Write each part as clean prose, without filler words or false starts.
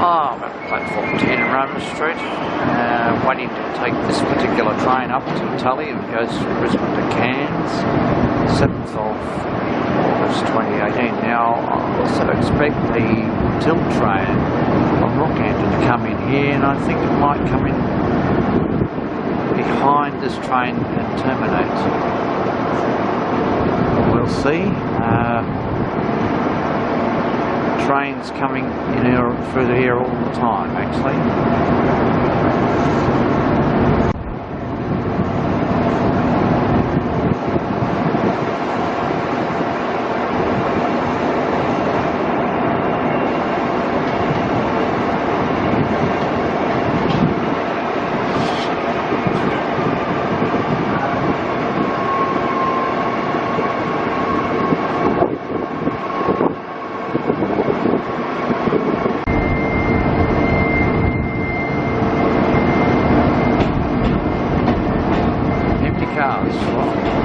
Oh, I'm at platform 10 in Roman Street, waiting to take this particular train up to Tully and goes from Brisbane to Cairns, 7th of August 2018. Now, I also expect the tilt train from Rockhampton to come in here, and I think it might come in behind this train and terminate. We'll see. Trains coming in here, through here all the time, actually.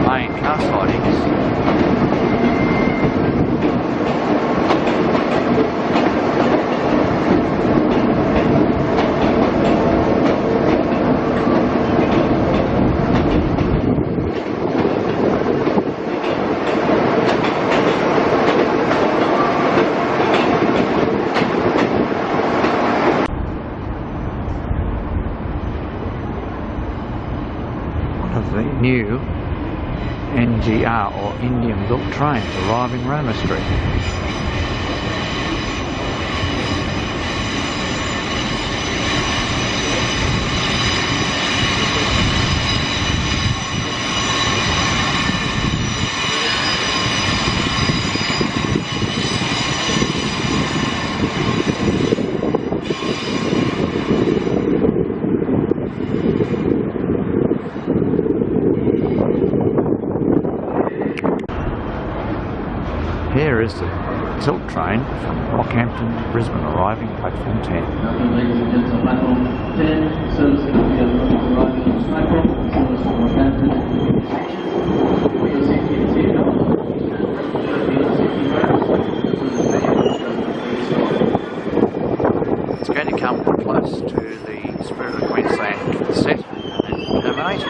Main car sightings. One of the new NGR or Indian built trains arriving Roma Street. Here is the tilt train from Rockhampton to Brisbane arriving platform 10. Ladies and gentlemen, platform 10, servicing the arriving on the platform, service from Rockhampton for your safety and safety knowledge. It's going to come close to the Spirit of Queensland set and terminate.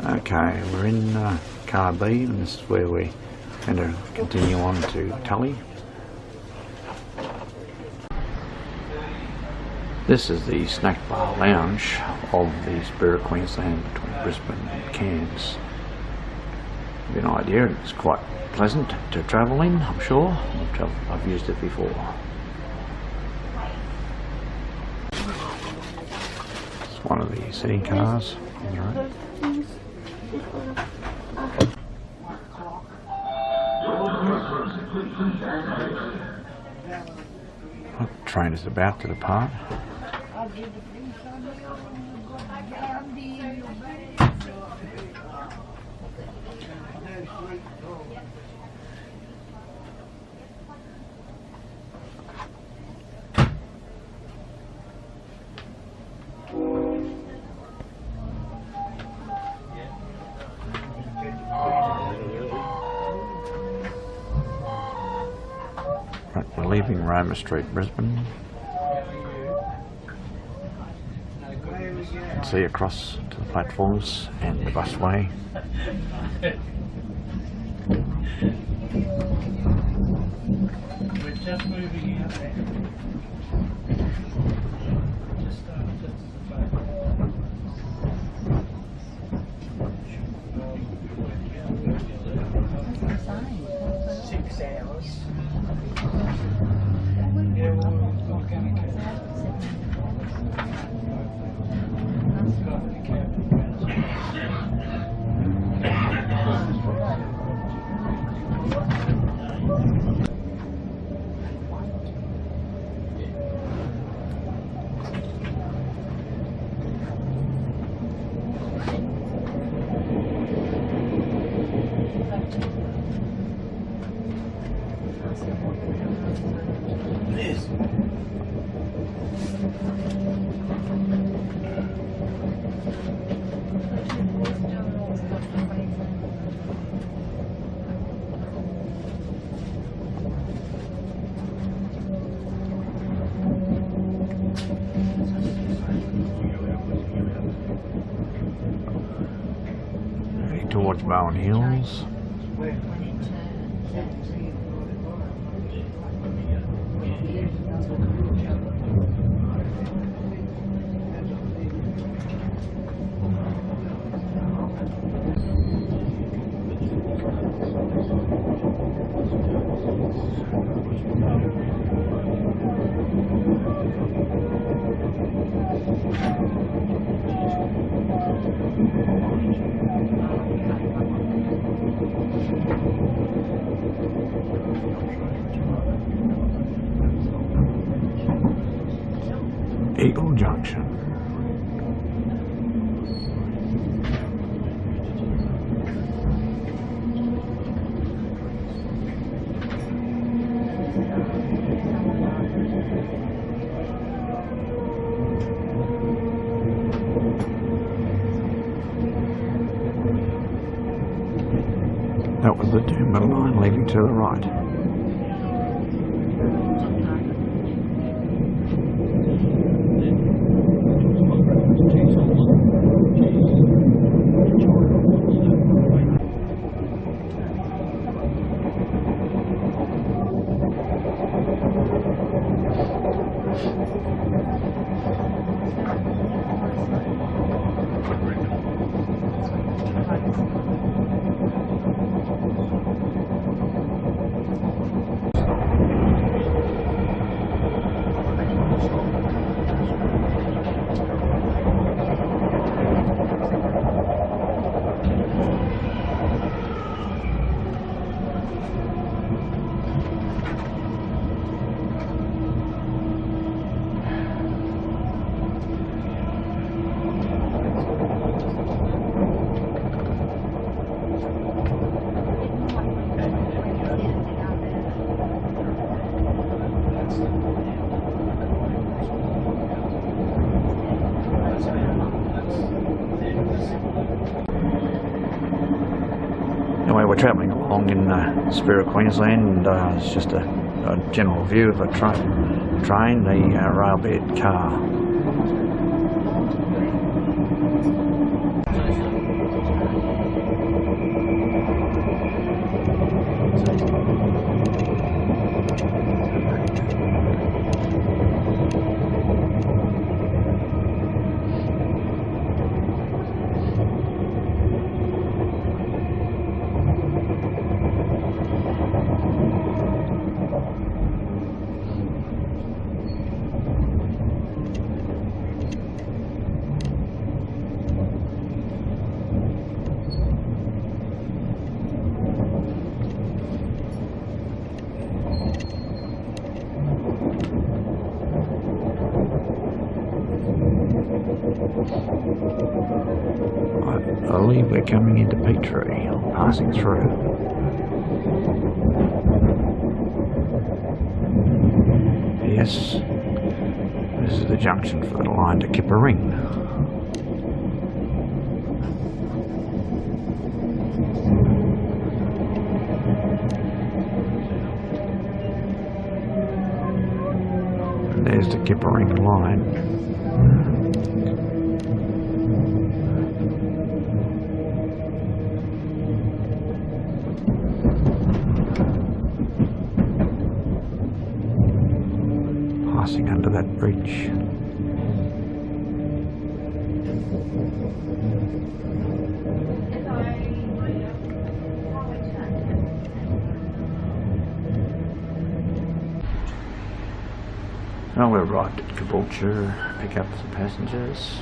Okay, we're in car B, and this is where we're going to continue on to Tully. This is the snack bar lounge of the Spirit of Queensland between Brisbane and Cairns. To give you an idea, it's quite pleasant to travel in, I'm sure. I've used it before. It's one of the sitting cars on the road. The train is about to depart. Right, we're leaving Roma Street, Brisbane. You can see across to the platforms and the busway. We're just moving out there. towards Bowen Hills. Eagle Junction. That was the Townsville line leading to the right. Anyway, we're travelling along in Spirit of Queensland, and it's just a general view of a train, the rail bed car. I believe we're coming into Petrie, passing through. Yes, this is the junction for the line to Kippering. And there's the Kippering line. Passing under that bridge. Well, we arrived at Caboolture, pick up some passengers.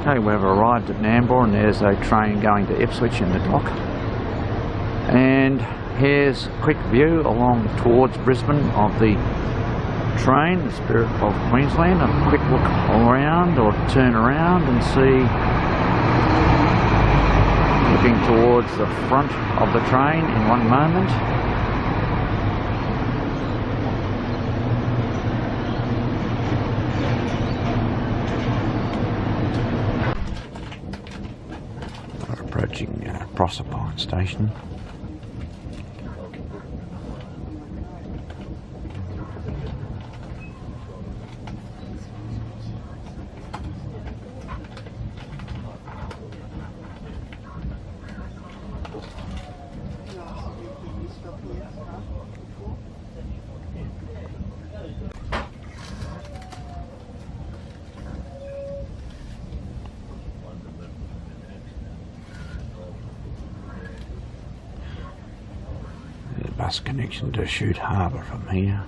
Okay, we've arrived at Nambour, and there's a train going to Ipswich in the dock. And here's a quick view along towards Brisbane of the train, the Spirit of Queensland. A quick look around or turn around and see looking towards the front of the train in one moment. We're approaching Proserpine station. Bus connection to Shute Harbour from here.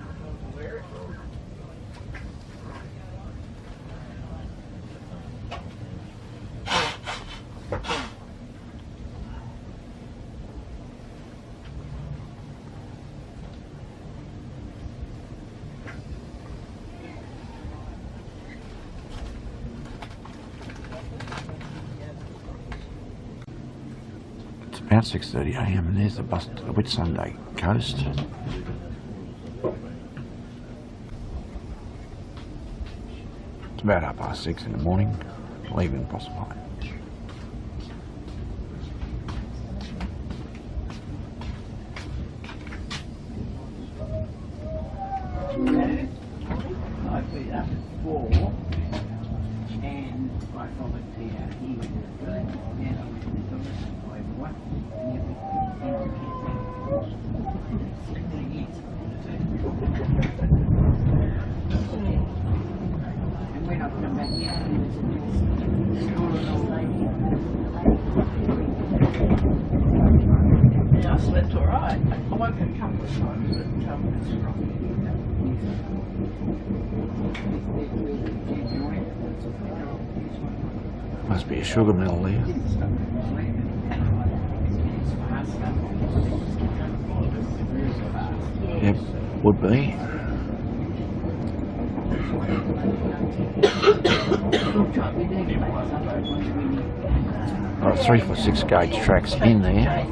It's about 6:30 AM and there's the bus to the Whitsunday coast. It's about 6:30 in the morning, leaving Proserpine. Yeah, I slept alright. I woke a couple of times, but Must be a sugar mill there. Yep, would be. Got 3/6 gauge tracks in there.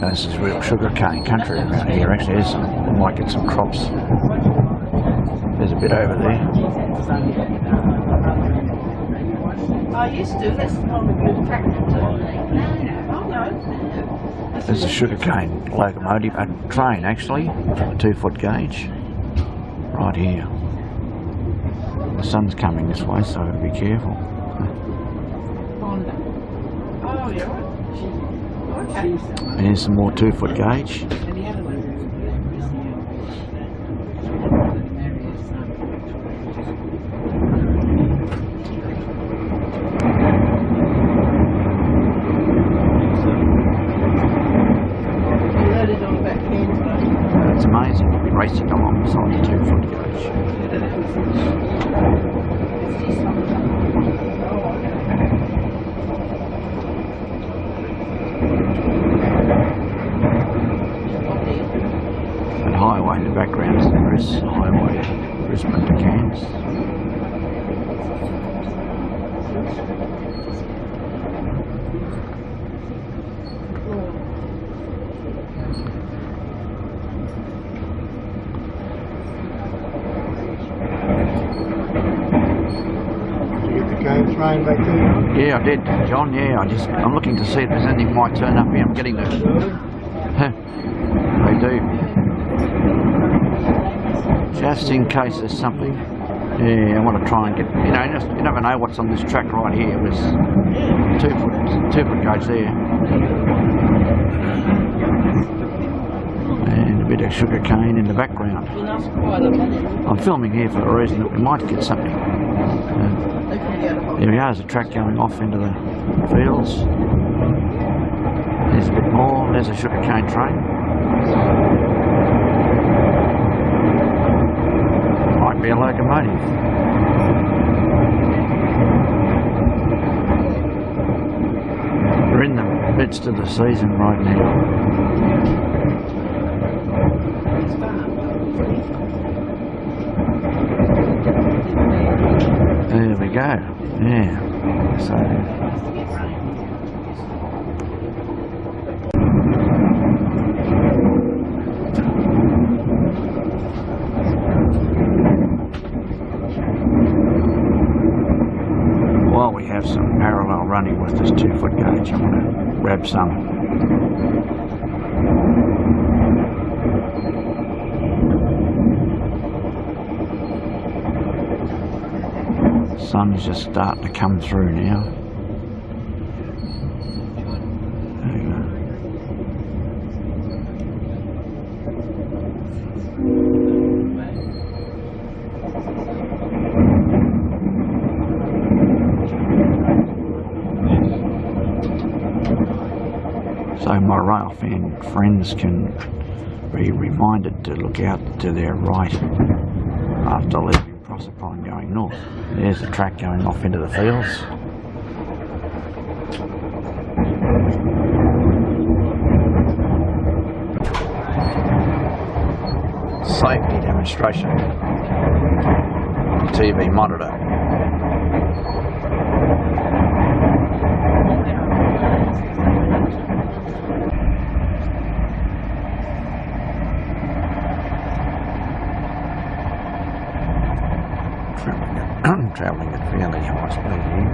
And this is real sugarcane country around here. Actually, there's some, I might get some crops. There's a bit over there. I used to. That's not a good tractor. Oh no. There's a sugarcane locomotive, a train actually, 2-foot gauge, right here. The sun's coming this way, so be careful. Oh yeah. Okay. And here's some more 2-foot gauge. It's amazing to be racing alongside the 2-foot gauge. And highway in the background is the highway, Brisbane to Cairns. Train back there. Yeah, I did, John. Yeah, I'm looking to see if there's anything might turn up here. I'm getting the. They do. Just in case there's something. Yeah, I want to try and get. You never know what's on this track right here. There's 2-foot gauge there, and a bit of sugar cane in the background. I'm filming here for a reason that we might get something. There we are, there's a track going off into the fields. There's a bit more, there's a sugarcane train. Might be a locomotive. We're in the midst of the season right now. go. Yeah. So. While we have some parallel running with this 2-foot gauge, I want to grab some. Sun's just starting to come through now. There you go. So my rail fan friends can be reminded to look out to their right after leaving Proserpine going north. There's the track going off into the fields. Safety demonstration. TV monitor. Travelling at fairly high speed here,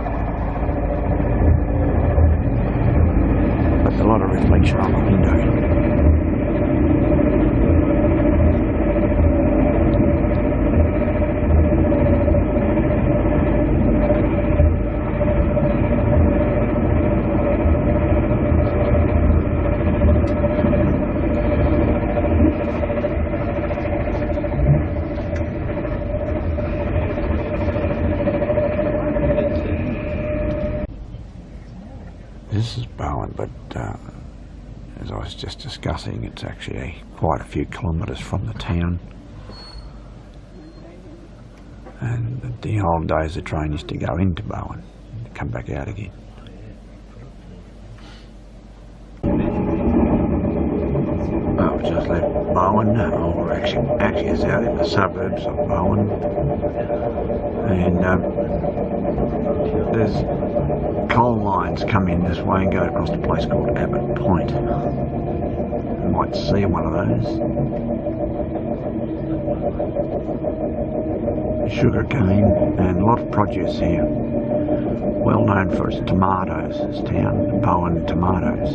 but a lot of reflection on the window. This is Bowen, but as I was just discussing, it's actually quite a few kilometres from the town. And the old days the train used to go into Bowen and come back out again. Oh, we just left Bowen, or actually it's out in the suburbs of Bowen. And there's coal lines come in this way and go across a place called Abbott Point. You might see one of those. Sugar cane and a lot of produce here. Well known for its tomatoes, this town, Bowen tomatoes.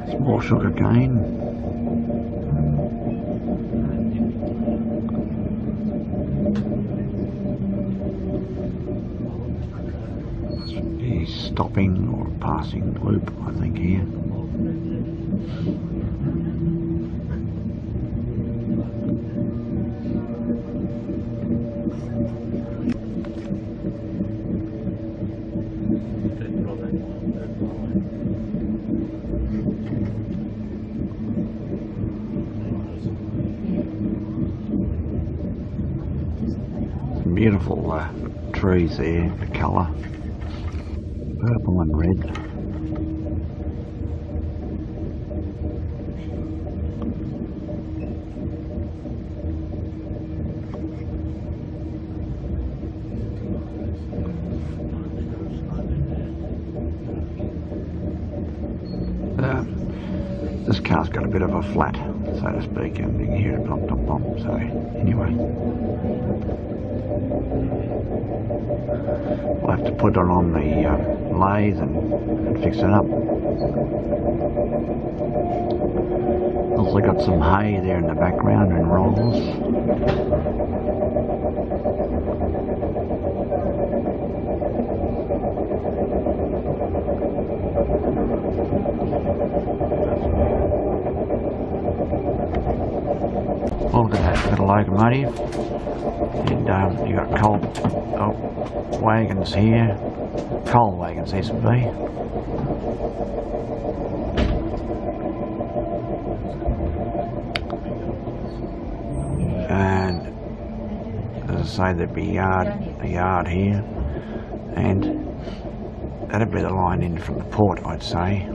There's more sugar cane. Stopping or passing loop, I think, here. Some beautiful trees there, the colour. Purple and red. This car's got a bit of a flat, so to speak, and you can hear it pop, pop, pop. So anyway, we'll have to put it on the lathe and fix it up. Also got some hay there in the background and rolls. Look at that little locomotive, and you got coal wagons here, coal wagons these would be. And as I say, there'd be a yard here, and that'd be the line in from the port, I'd say.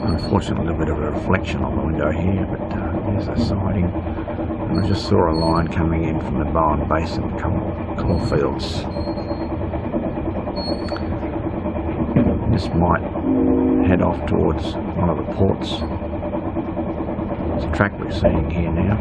Unfortunately, a little bit of a reflection on the window here, but there's a siding. And I just saw a line coming in from the Bowen Basin coal fields. This might head off towards one of the ports. It's a track we're seeing here now.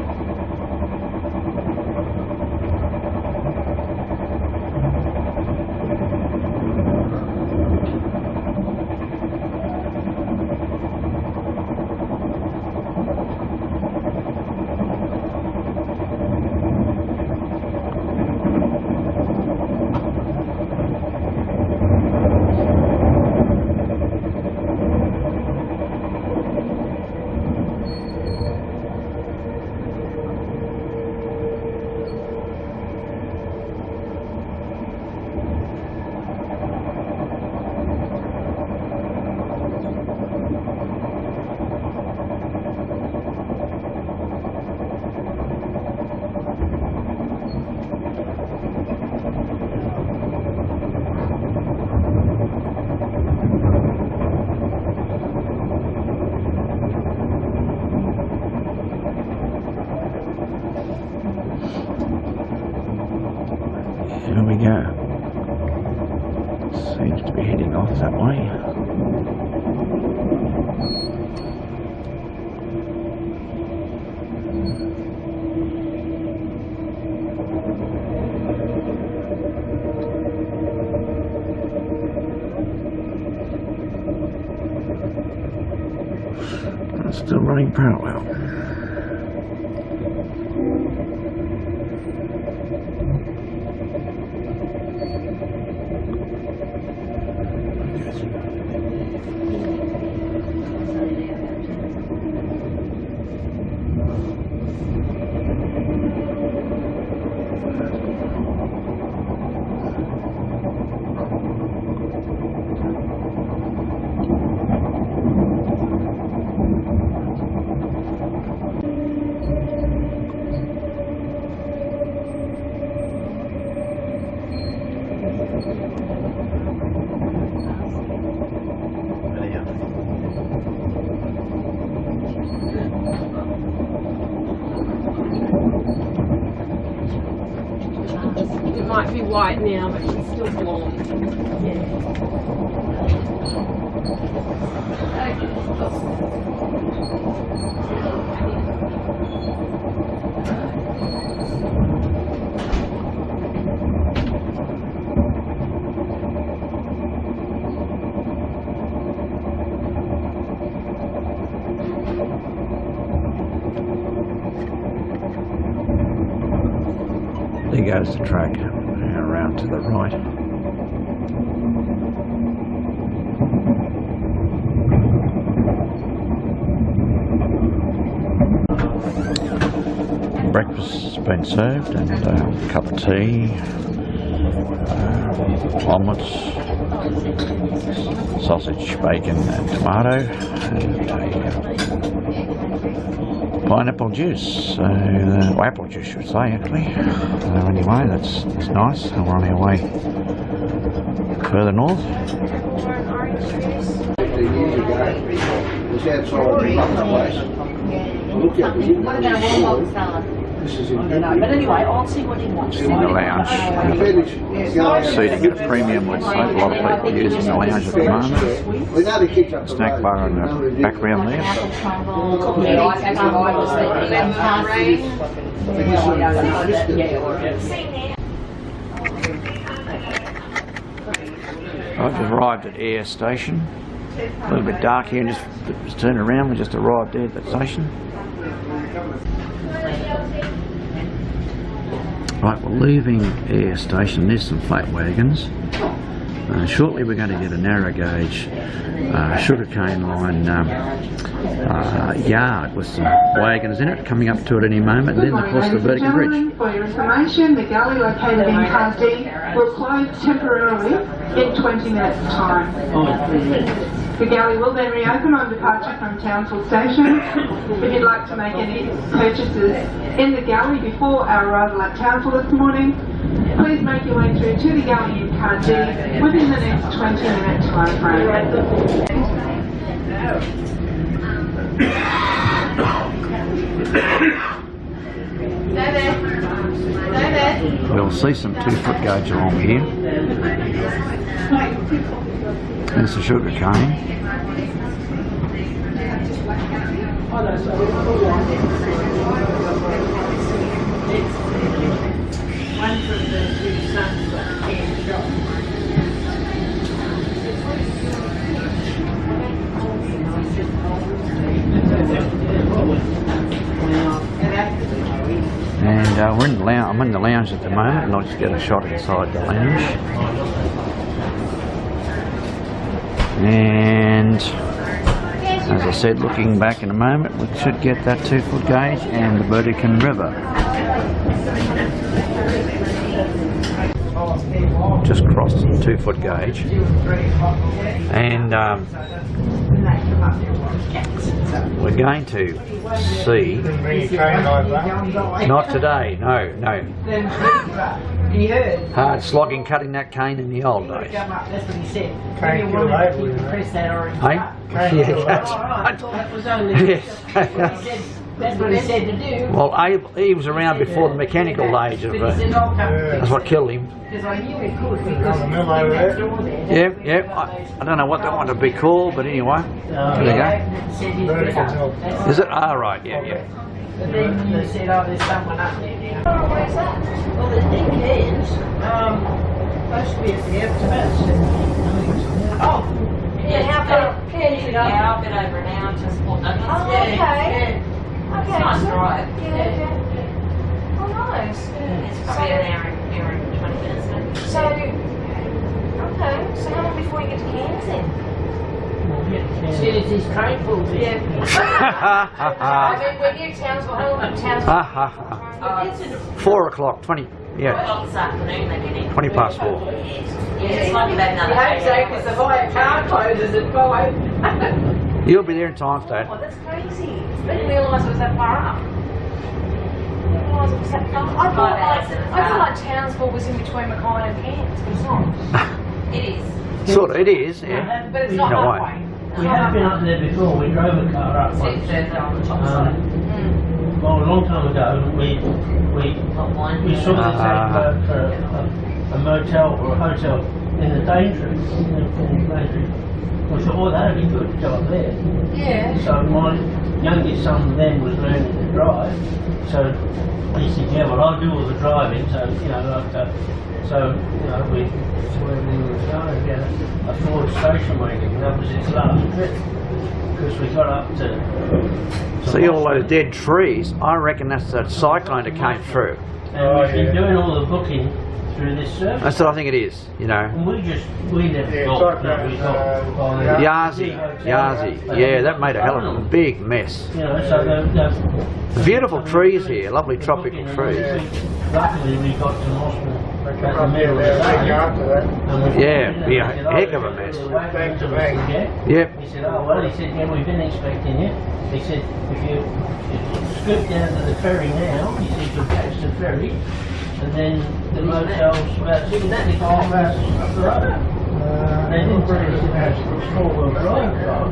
Here we go. Seems to be heading off that way. It's still running parallel. It might be white now, but she's still blonde. There goes the track, around to the right. Breakfast's been served and a cup of tea, omelettes, sausage, bacon and tomato, and a pineapple juice, or apple juice I should say actually. Anyway, that's nice, and we're on our way further north. Years ago, it was outside the pub place. I looked out the window. This is in But anyway, I'll see what he wants. In the lounge. Seating at a premium, let's say. A lot of people using the lounge at the moment. We know they kicked up the Snack bar in the background there. I've just arrived at Air Station. A little bit dark here, and just turned around. We just arrived there at that station. Right, we're leaving Air Station. There's some flat wagons. Shortly we're going to get a narrow gauge sugarcane line yard with some wagons in it coming up to it any moment, and then of course the vertical bridge. For your information, the galley located in Car D will close temporarily in 20 minutes time. The galley will then reopen on departure from Townsville station. If you'd like to make any purchases in the galley before our arrival at Townsville this morning, please make your way through to the galley in Car D within the next 20-minute time frame. We'll see some 2-foot gauge along here. There's the sugar cane. And we're in the lounge. I'm in the lounge at the moment, and I'll just get a shot inside the lounge. And as I said, looking back in a moment, we should get that 2-foot gauge and the Brisbane River. Just crossed the 2-foot gauge, and we're going to see. Not today, no. Hard slogging, cutting that cane in the old days. That's what he said. Cane You kill wanted over, to press that orange Hey? button. Yeah, that's right. That was only. Yes. That's what he said to do. Well, he was around before the mechanical age of But he said, "I'll come." that's what killed him. Because I knew he could, because he mill was over next there? door there. Yep. I don't know what that one to be called, but anyway. There you go. Said he's Vertical better. mill. That's- Is it? Ah, right, yeah. But then he said, oh, there's someone up there now. Oh, where's that? Well, the thing is, supposed to be at the aftermath. Oh, yeah, how far? Yeah, I'll get over now. Just walk up. Oh, okay. Okay. It's nice drive. Yeah. Oh, nice. It's probably an hour and 20 minutes. So, okay. So how long before you get to Cairns then? As soon as his train pulls in. Yeah. I mean, we're near Townsville. How long Townsville? 4 o'clock, 20, yeah, Well, this afternoon they get in. 20 past 4. Yeah, it's not about another I hope so, because the hire car closes at 5. You'll be there in time for that. Oh, that's crazy. I didn't realise it was that far up. I thought like Townsville was in between Mackay and Cairns, but it's not. It is. Sort of, it is, yeah. But it's not No way. halfway. We have been up there before. We drove a car up So once. it's further on the top side. Well, a long time ago, we saw this advert for a motel or a hotel in the Daintree. We thought, oh, that'd be good to go up there. Yeah. So my youngest son then was learning to drive. So he said, yeah, well, I'll do all the driving. So, we went in the car and get a Ford station wagon. That was its last trip. Because we got up to See all those dead trees? I reckon that's that cyclone that came through. And we've been doing all the booking through this service. That's what I think it is, you know. And we never Yeah, got, cyclone, we got Yazi, yeah, that made a hell of a big mess. You know, so the Beautiful trees here, lovely tropical trees. Luckily we got to Mossman They at come the up middle there of the about a week day. after that. And we Yeah, went in be a and said, heck of a mess. Back to back. Yep. He said, oh well, he said, yeah, we've been expecting you. He said, if you scoot down to the ferry now, he said, you'll catch the ferry, and then the motel's about 65 miles up the road. They didn't say it was a four-wheel drive car.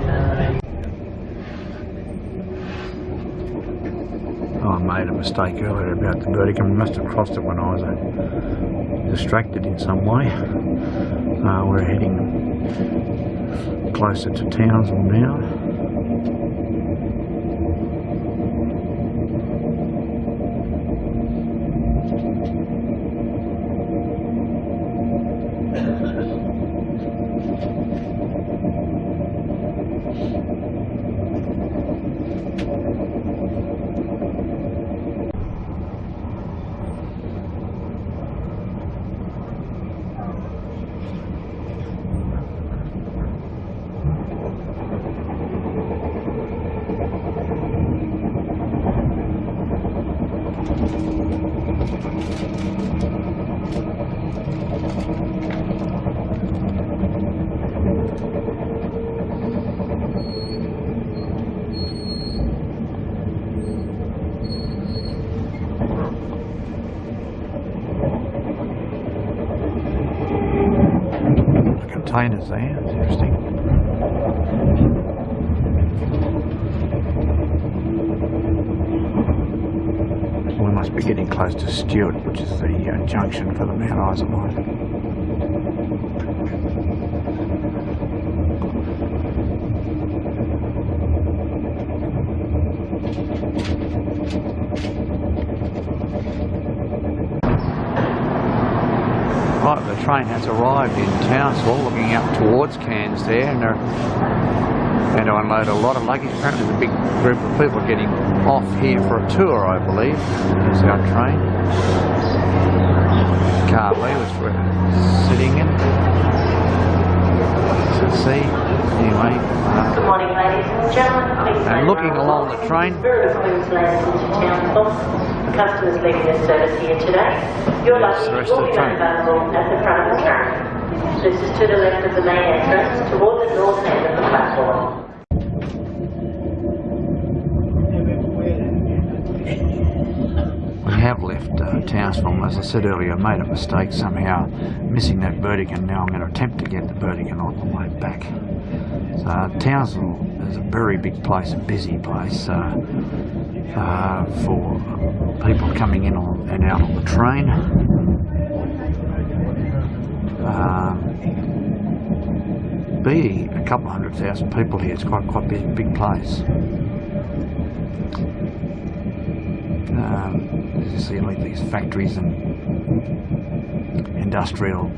Oh, I made a mistake earlier about the vertical. I must have crossed it when I was distracted in some way. We're heading closer to Townsville now. Containers there, that's interesting. We're getting close to Stewart, which is the junction for the Mount Isa line. Right, the train has arrived in Townsville, looking up towards Cairns there, and they're going to unload a lot of luggage. Apparently there's a big group of people getting off here for a tour, I believe. There's our train. Carly, which we're sitting in. To see. Anyway. Good morning, ladies and gentlemen. And looking along the train. Spirit of Queensland into Townsville. Customers leaving their service here today. Your luggage will be made available at the front of the train. This is to the left of the main entrance, toward the north end of the platform. We have left Townsville. As I said earlier, I made a mistake somehow missing that vertical. Now I'm going to attempt to get the vertical on the way back. So Townsville is a very big place, a busy place for people coming in and out on the train. Be a couple 100,000 people here. It's quite a big place. As you see, like these factories and industrial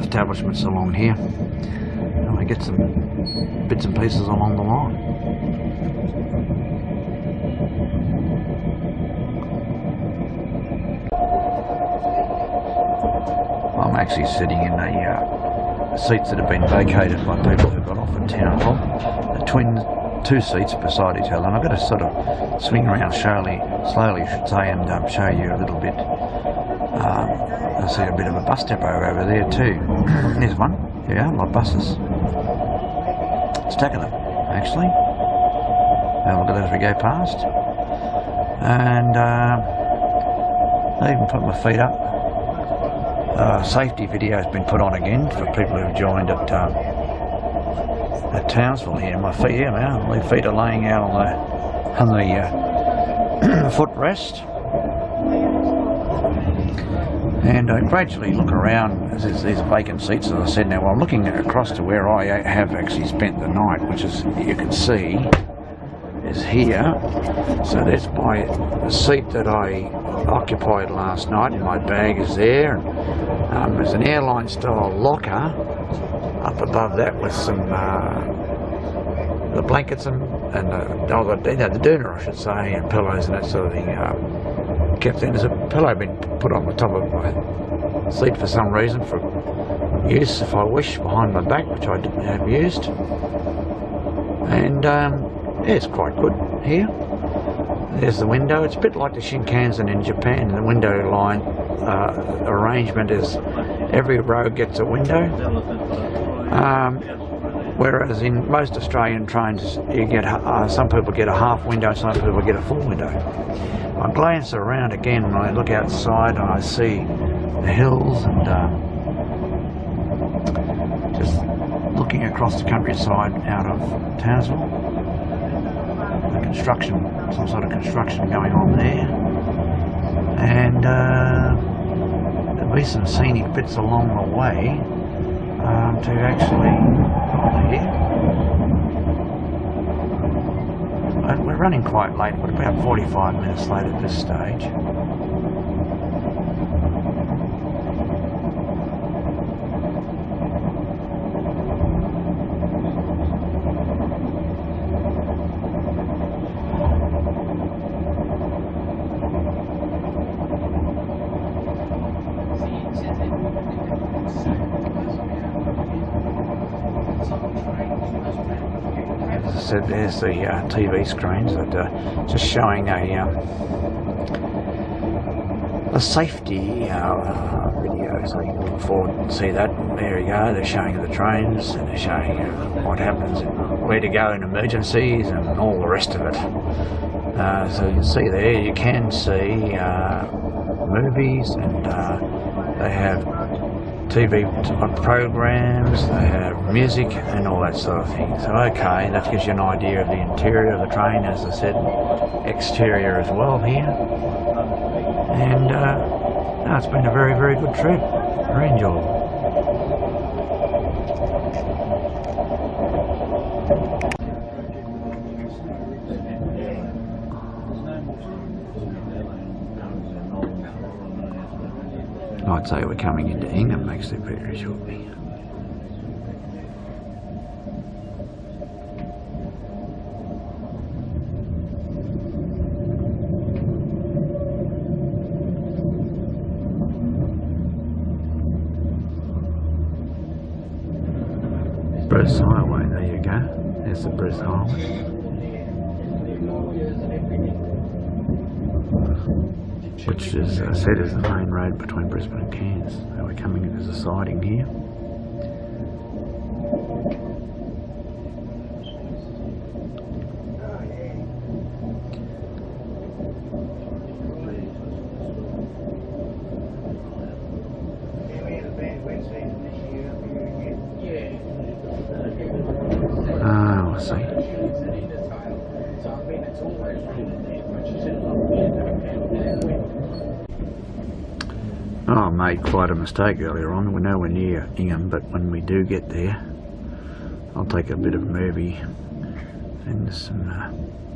establishments along here, and we get some bits and pieces along the line. I'm actually sitting in seats that have been vacated by people who got off at Townsville. Two seats beside each other, and I've got to sort of swing around slowly I should say, and show you a little bit. I see a bit of a bus depot over there too. There's one. There you are, my buses. Stack of them, actually. Have a look at that as we go past. And I even put my feet up. Safety video has been put on again for people who've joined at Townsville here. My feet here now, my feet are laying out on the footrest, and I gradually look around as there's vacant seats, as I said. Now I'm looking across to where I have actually spent the night, which is, you can see, is here. So there's my seat that I occupied last night, and my bag is there. There's an airline style locker up above that with some the blankets and the doona, I should say, and pillows and that sort of thing kept in. There's a pillow been put on the top of my seat for some reason, for use if I wish, behind my back, which I didn't have used. And yeah, it's quite good here. There's the window. It's a bit like the Shinkansen in Japan. The window line arrangement is every row gets a window. Whereas in most Australian trains, you get some people get a half window, some people get a full window. I glance around again and I look outside and I see the hills, and just looking across the countryside out of Townsville. The construction, some sort of construction going on there, and there'll be some scenic bits along the way. To actually here. We're running quite late. We're about 45 minutes late at this stage. So there's the TV screens that just showing a safety video, so you can look forward and see that. There you go, they're showing the trains, and they're showing what happens, and where to go in emergencies, and all the rest of it. So you can see there, you can see movies, and they have TV programs, they have music and all that sort of thing. So okay, that gives you an idea of the interior of the train, as I said, exterior as well here. And no, it's been a very, very good trip, very enjoyable. I'd say we're coming into Ingham actually very shortly. Bruce Highway, there you go. There's the Bruce Highway. Which is said is the main road between Brisbane and Cairns. So we're coming in as a siding here. Oh, I see. Oh, I made quite a mistake earlier on. We're nowhere near Ingham, but when we do get there, I'll take a bit of movie and there's some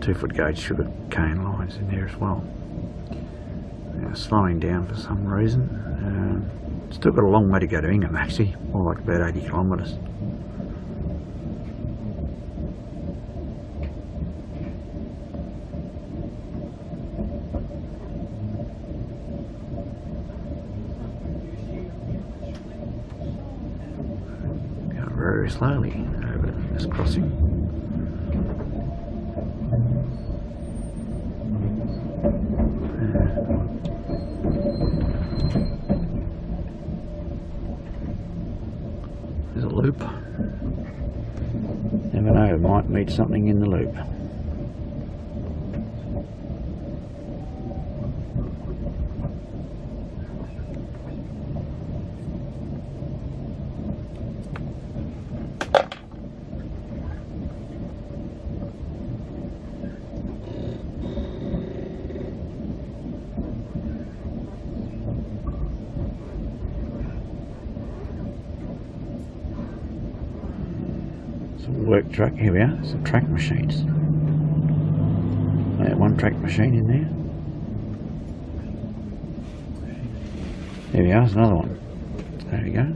2-foot gauge sugar cane lines in there as well. Slowing down for some reason. Still got a long way to go to Ingham actually, more like about 80 kilometres. Very slowly over this crossing. There's a loop. Never know, might meet something in the loop. Work truck, here we are, some track machines. One track machine in there. There we are, there's another one. There we go.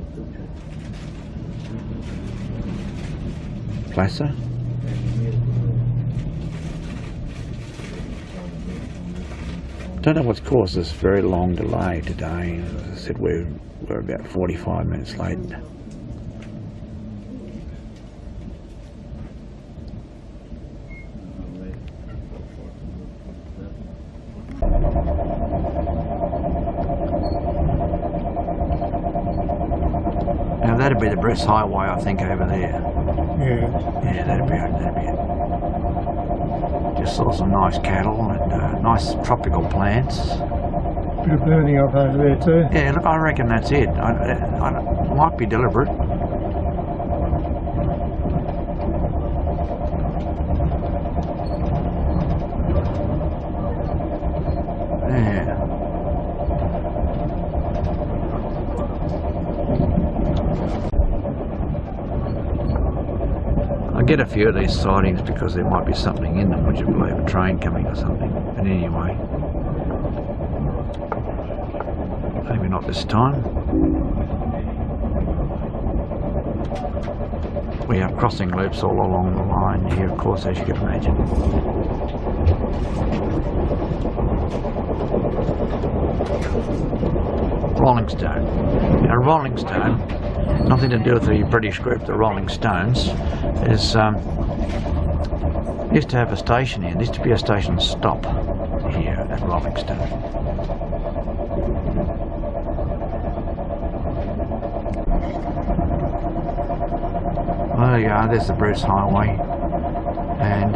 Placer. Don't know what's caused this very long delay today. As I said, we're about 45 minutes late. Now that'd be the Bruce Highway, I think, over there. Yeah, that'd be it. Just saw some nice cattle and nice tropical plants. Bit of burning up over there too. Yeah, look, I reckon that's it. I might be deliberate. I get a few of these sightings because there might be something in them, would you believe, a train coming or something. But anyway, maybe not this time. We have crossing loops all along the line here, of course, as you can imagine. Rolling Stone. Now, Rolling Stone, nothing to do with the British group, the Rolling Stones, is used to have a station here. There used to be a station stop here at Rolling Stone. Well, there you are, there's the Bruce Highway, and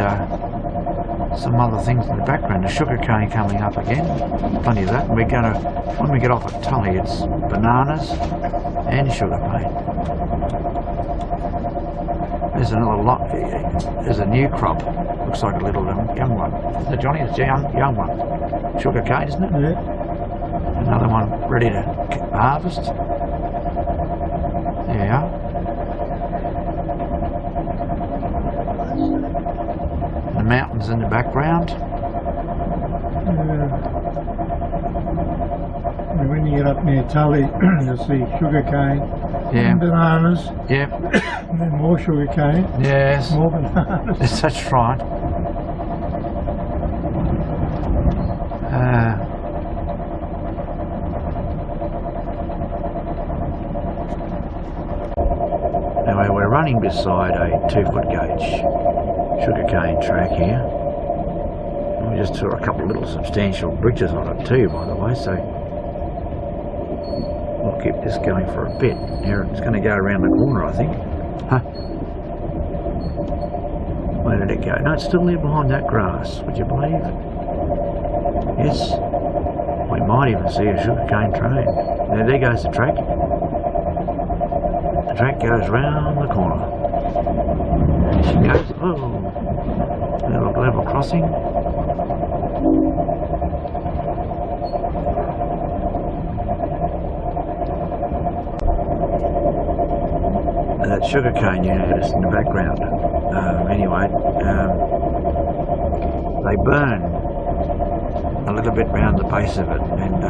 some other things in the background. The sugar cane coming up again, plenty of that. And we're going to, when we get off at Tully, it's bananas and sugar cane. There's another lot. There's a new crop. Looks like a little young one. Is that Johnny? It's a young one. Sugar cane, isn't it? Yeah. Another one ready to harvest. There you are. The mountains in the background. And when you get up near Tully, you'll see sugar cane, Yeah. and bananas, Yep. and then more sugar cane, Yes. more bananas. That's right. Anyway, we're running beside a 2-foot gauge sugarcane track here. And we just saw a couple of little substantial bridges on it too, by the way, so we'll keep this going for a bit. Here it's going to go around the corner, I think. Huh? Where did it go? No, it's still there behind that grass, would you believe? Yes. We might even see a sugarcane train. There goes the track. The track goes round the corner. There she goes. Oh, little level crossing. That sugarcane unit is in the background. Anyway, they burn a little bit round the base of it, and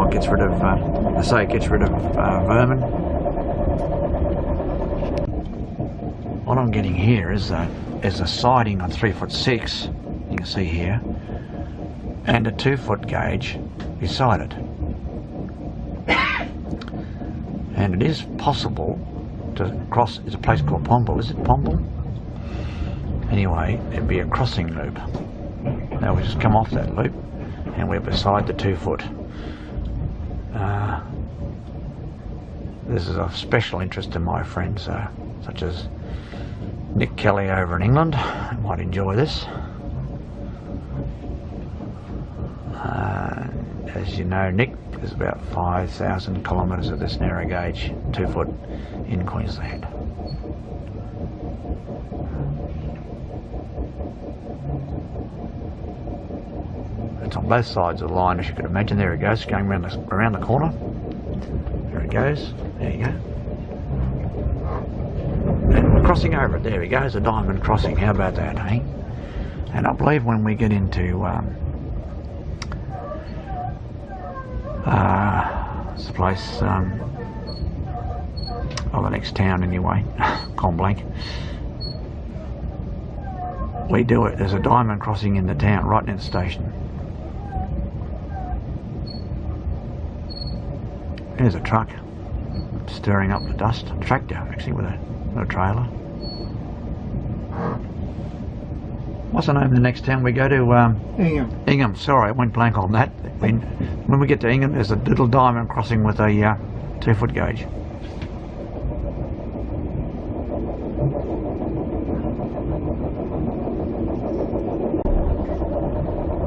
it gets rid of, I say it gets rid of vermin. What I'm getting here is a siding on 3'6", you can see here, and a 2-foot gauge beside it. And it is possible to cross. There's a place called Pomble. Is it Pomble? Anyway, it'd be a crossing loop. Now we just come off that loop and we're beside the 2-foot. This is of special interest to my friends, such as Nick Kelly over in England. You might enjoy this. As you know, Nick, there's about 5,000 kilometres of this narrow gauge 2-foot in Queensland. It's on both sides of the line, as you could imagine. There it goes, going around the corner. There it goes. There you go. And we're crossing over it. There we go. It's a diamond crossing. How about that, eh? And I believe when we get into it's the place, the next town anyway, Con Blanc. We do it. There's a diamond crossing in the town, right near the station. There's a truck stirring up the dust. A tractor, actually, with a trailer. What's the name of the next town we go to? Ingham. Ingham, sorry, I went blank on that. When we get to Ingham, there's a little diamond crossing with a 2-foot gauge.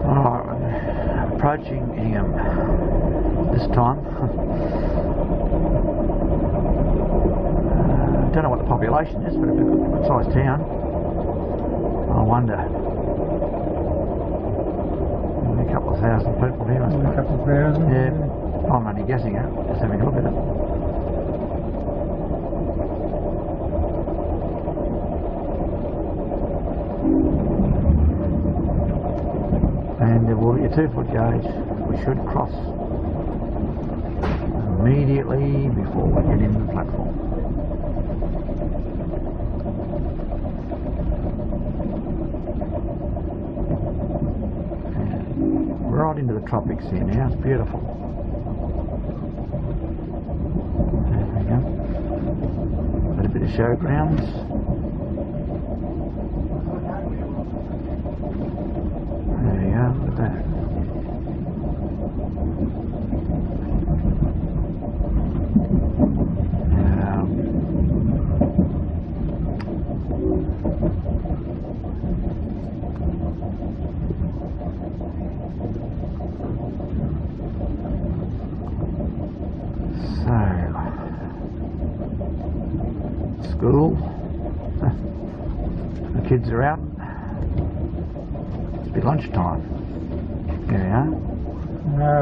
Alright, approaching Ingham this time. Don't know what the population is, but it's a good sized town. I wonder. Only a couple of thousand people here, I suppose. A couple of thousand? Yeah, I'm only guessing it, just having a look at it. And there will be a 2-foot gauge. We should cross immediately before we get into the platform. Right into the tropics here now, it's beautiful. There we go. Got a bit of showgrounds. There you go, look at that. So school. The kids are out. It's be lunchtime. There we are. No,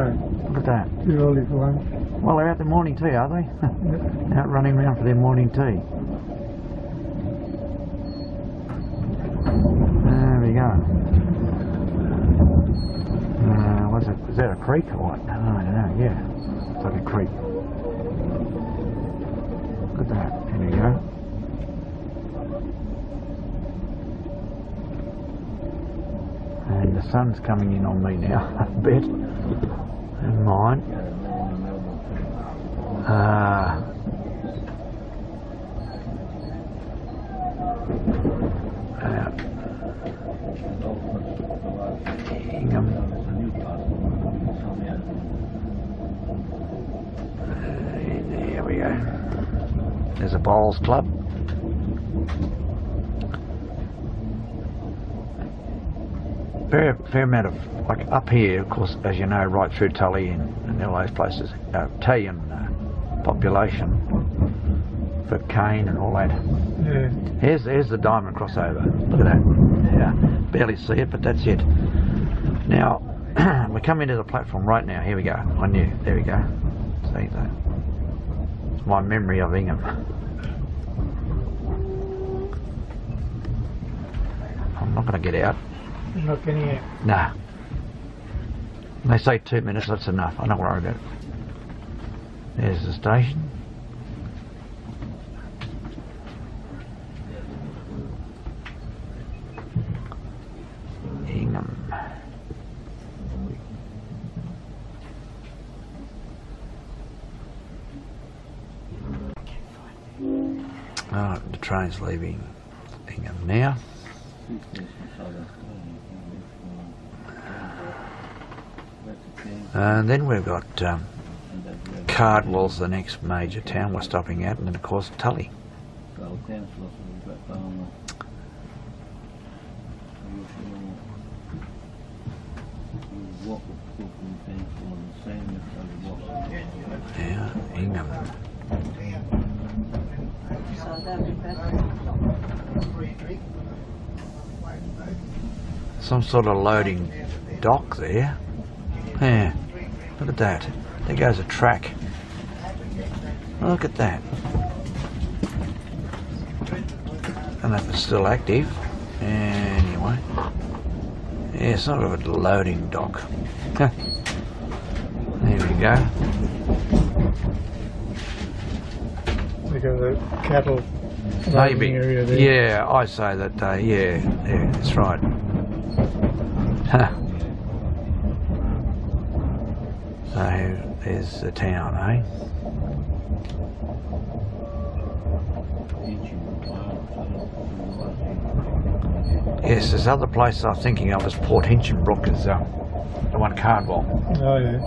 Look at that. too early for lunch. Well, they're out their morning tea, are they? Out running around for their morning tea. There we go. What's it? Is that a creek or what? I don't know. Yeah, it's like a creek. Look at that. There we go. And the sun's coming in on me now, I bet. And mine. Hingham. There we go. There's a bowls club. Fair amount of, like up here, of course, as you know, right through Tully and all those places, Italian population for cane and all that. Yeah. Here's the diamond crossover. Look at that. Yeah, barely see it, but that's it. Now we're coming to the platform right now. Here we go. I knew. There we go. See that? It's my memory of Ingham. I'm not going to get out. You're not getting out. Nah. They say 2 minutes, that's enough. I don't worry about it. There's the station. Hingham. Oh, the train's leaving Hingham now. And then we've got Cardwell's the next major town we're stopping at, and then of course Tully. Yeah, Ingham. Some sort of loading dock there. Yeah, look at that. There goes a track. Look at that. And that was still active. Anyway. Yeah, sort of a loading dock. There we go. They got the cattle Maybe. area there. Yeah, I say that, yeah, that's right. So there's the town, eh? Yes, this other place I'm thinking of is Port Hinchinbrook, is the one Cardwell. Oh yeah.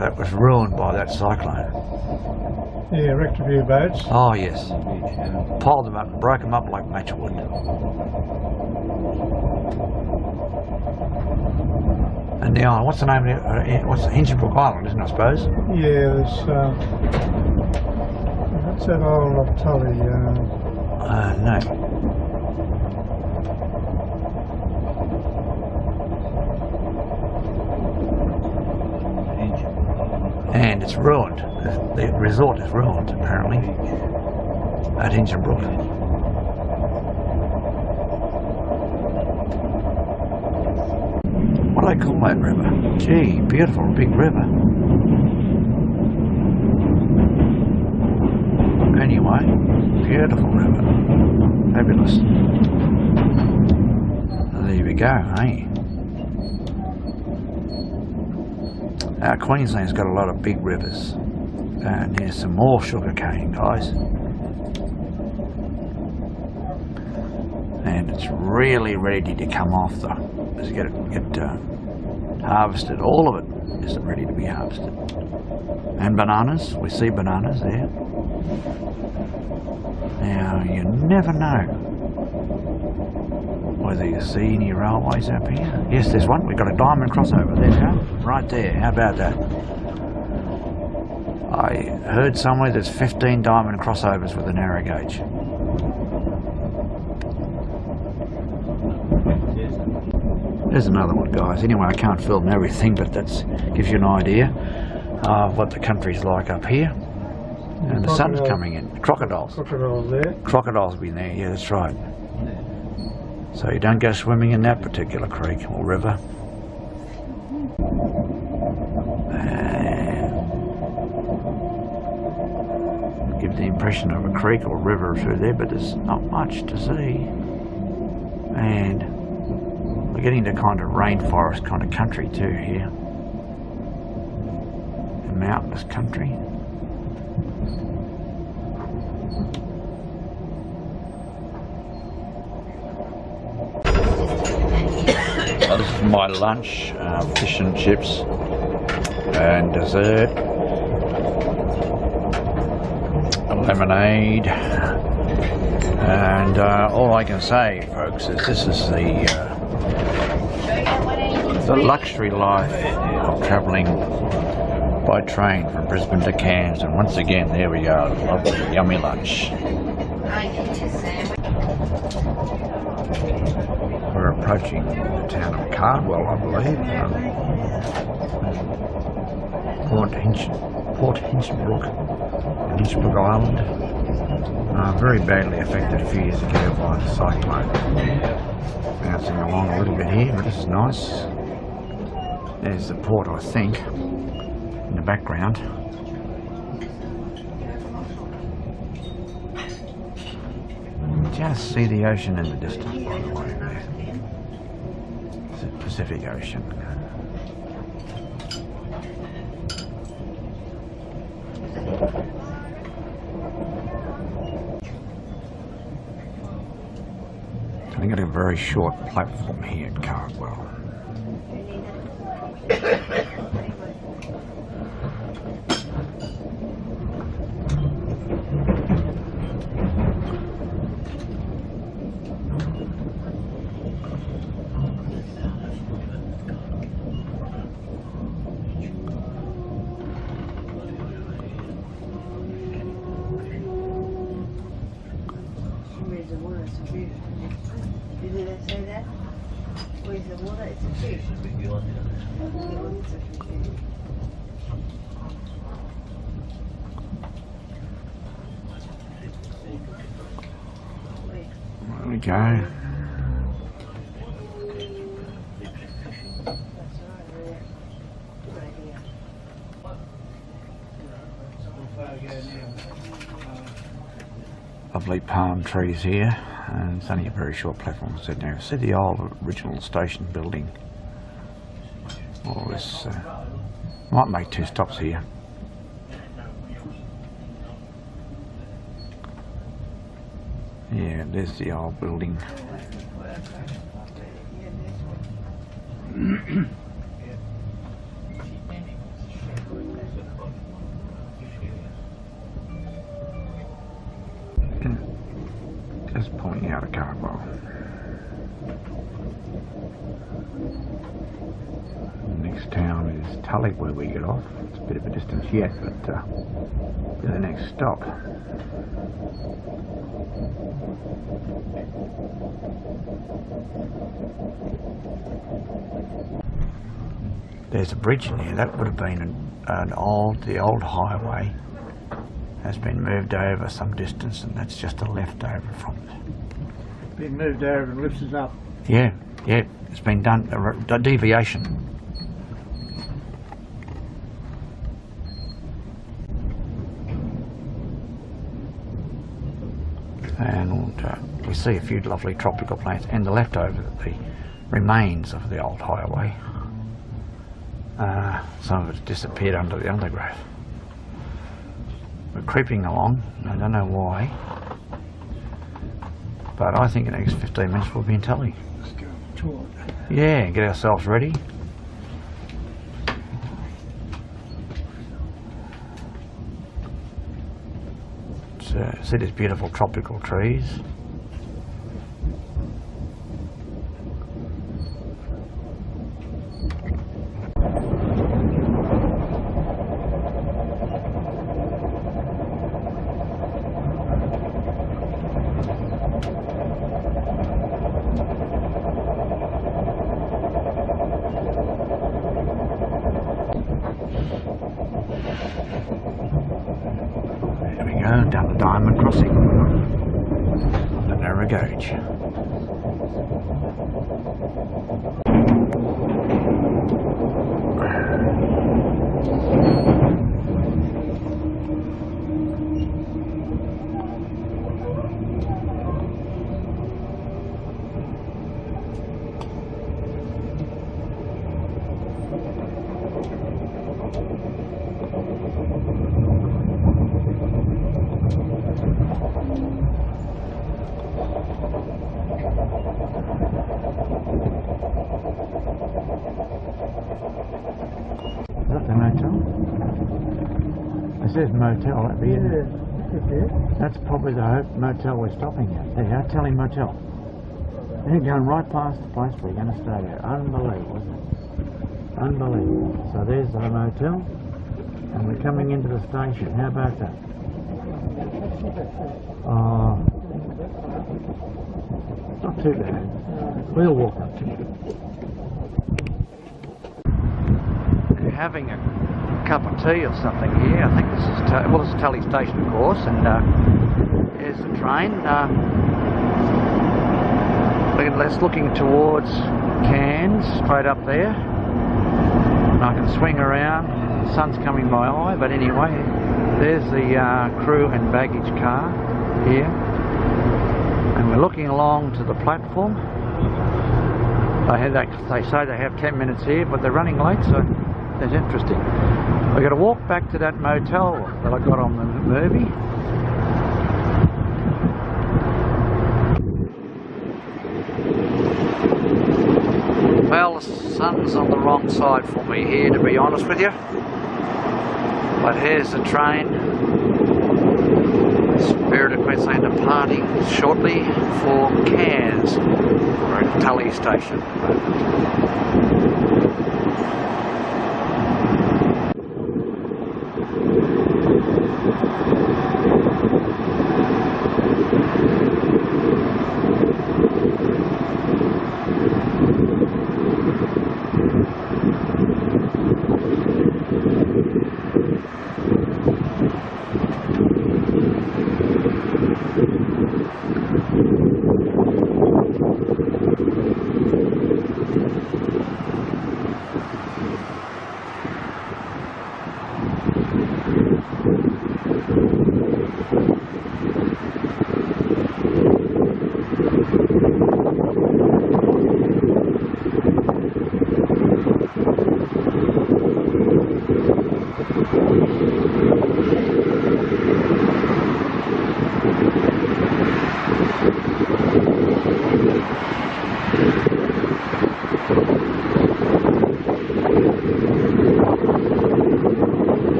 That was ruined by that cyclone. Yeah, wrecked a few boats. Oh yes. Piled them up and broke them up like matchwood. And the island, what's the name of it? What's the Hinchinbrook Island, isn't it, I suppose? Yeah, there's what's that island of Tully? No. And it's ruined. The resort is ruined, apparently, at Hinchinbrook. What do they call that river? Gee, beautiful big river. Anyway, beautiful river. Fabulous. There we go, eh? Queensland's got a lot of big rivers. And here's some more sugarcane, guys. And it's really ready to come off though. Let's get harvested. All of it is ready to be harvested. And bananas, we see bananas there. Now you never know whether you see any railways up here. Yes, there's one. We've got a diamond crossover there now. Right there. How about that? I heard somewhere there's 15 diamond crossovers with a narrow gauge. There's another one, guys. Anyway, I can't film everything, but that gives you an idea of what the country's like up here. And the sun's coming in. Crocodiles. Crocodiles there. Crocodiles will be there, yeah, that's right. So you don't go swimming in that particular creek or river. Give the impression of a creek or river through there, but there's not much to see. And we're getting to kind of rainforest kind of country too here. A mountainous country. So this is my lunch, fish and chips and dessert, a lemonade, and all I can say, folks, is this is the luxury life of travelling by train from Brisbane to Cairns. And once again, there we go, lovely yummy lunch. We're approaching the town of Cardwell, I believe, Port Hinchbrook, Hinchbrook Island. Very badly affected a few years ago by the cyclone. Bouncing along a little bit here, but this is nice. There's the port, I think, in the background. Just see the ocean in the distance, by the way, there. It's the Pacific Ocean. I think it's a very short platform here at Cardwell. There we go. Lovely palm trees here, and it's only a very short platform. So now, see the old original station building. All this might make 2 stops here. Yeah, there's the old building. Just pointing out a Cardwell. Next town is Tully, where we get off. It's a bit of a distance yet, but the next stop. There's a bridge in there. That would have been the old highway has been moved over some distance, and that's just a leftover from it. Been moved over and lifted up. Yeah, yeah, it's been done, a deviation. And we see a few lovely tropical plants and the leftover, the remains of the old highway. Some of it's disappeared under the undergrowth. We're creeping along, I don't know why, but I think in the next 15 minutes we'll be in Tully. Let's go tour it. Yeah, get ourselves ready. See these beautiful tropical trees. gauge. Is that the motel? It says motel at the end. That's probably the motel we're stopping at. There, Tully Motel. And you're going right past the place we're going to stay at. Unbelievable, isn't it? Unbelievable. So there's the motel, and we're coming into the station. How about that? Oh, not too bad. We'll walk up to it. Having a cup of tea or something here. I think this is well, it's Tully Station, of course, and here's the train. Let's looking towards Cairns, straight up there. And I can swing around. The sun's coming my eye, but anyway, there's the crew and baggage car here, and we're looking along to the platform. They say they have 10 minutes here, but they're running late, so that's interesting. We've got to walk back to that motel that I got on the movie. Well, the sun's on the wrong side for me here, to be honest with you. But here's the train. Spirit of Queensland departing shortly for Cairns. We're at Tully Station.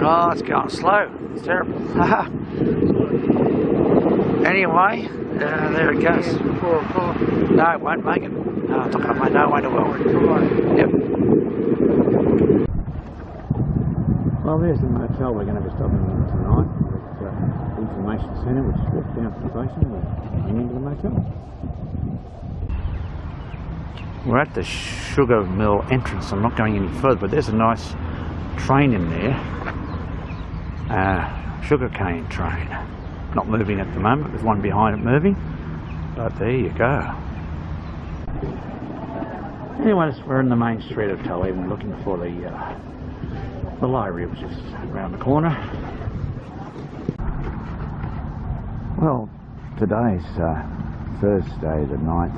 Oh, it's going slow. It's terrible. Anyway, there it goes. 4 o'clock. No, it won't make it. No, it's not going to make no way to well. Yep. Well, there's the motel we're going to be stopping in tonight. At the information centre, which is just down from the station. We're heading into the motel. We're at the sugar mill entrance. I'm not going any further, but there's a nice train in there. Sugarcane train. Not moving at the moment. There's one behind it moving. But there you go. Anyways, we're in the main street of Tully and we're looking for the library, which is around the corner. Well, today's Thursday the 9th.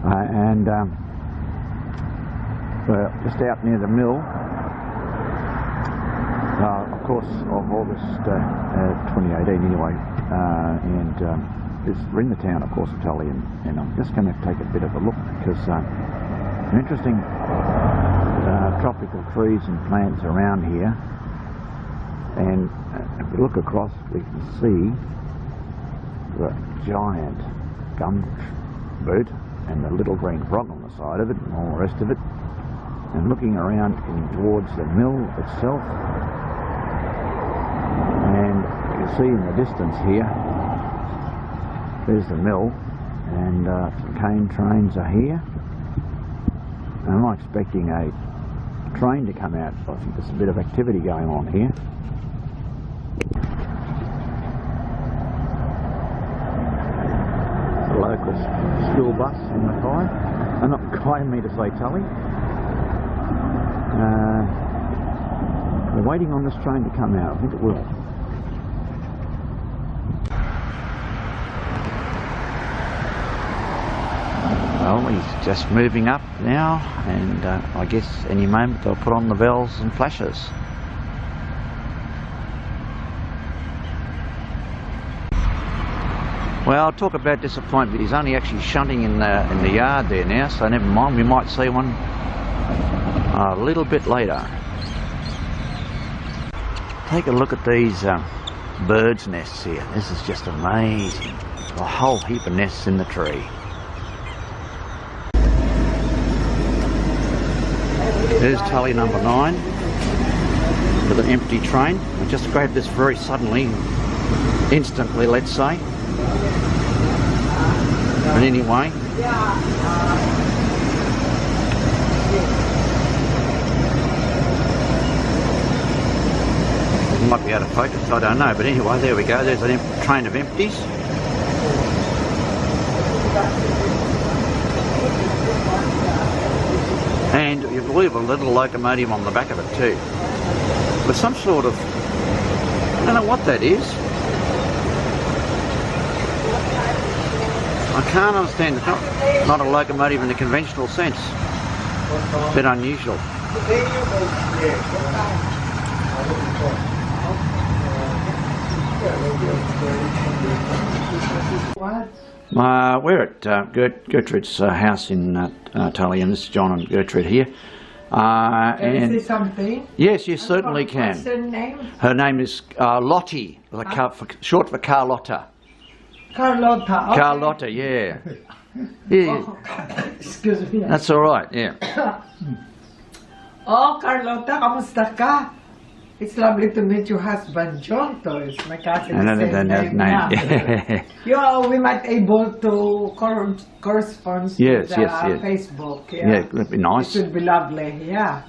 And we're just out near the mill, of course, of August 2018 anyway, and we're in the town, of course, of Tully, and I'm just going to take a bit of a look because some interesting tropical trees and plants around here, and if we look across we can see the giant gum boot and the little green frog on the side of it and all the rest of it, and looking around towards the mill itself, and you can see in the distance here, there's the mill, and some cane trains are here. And I'm not expecting a train to come out, so I think there's a bit of activity going on here. The local school bus in the Coyle. I'm not quite me to say Tully. We're waiting on this train to come out. I think it will. Well, he's just moving up now, and I guess any moment they'll put on the bells and flashes. Well, talk about disappointment. He's only actually shunting in the yard there now, so never mind. We might see one a little bit later. Take a look at these birds' nests here. This is just amazing. A whole heap of nests in the tree. There's Tully number 9 with an empty train. I just grabbed this very suddenly, instantly, let's say. But anyway, you might be out of focus, I don't know, but anyway, there we go. There's a train of empties. And you believe a little locomotive on the back of it too. With some sort of, I don't know what that is. I can't understand. It's not a locomotive in the conventional sense. A bit unusual. We're at Gertrude's house in Tully, and this is John and Gertrude here. Can I say something? Yes, you certainly can. What's her name? Her name is Lottie, short for Carlotta. Carlotta. Okay. Carlotta, yeah. Yeah. Oh, excuse me. That's all right, yeah. Oh, Carlotta, kamusta ka? It's lovely to meet your husband, John. It's my cousin. We might able to correspond yes, to Facebook. Yeah, that'd be nice. It would be lovely. Yeah.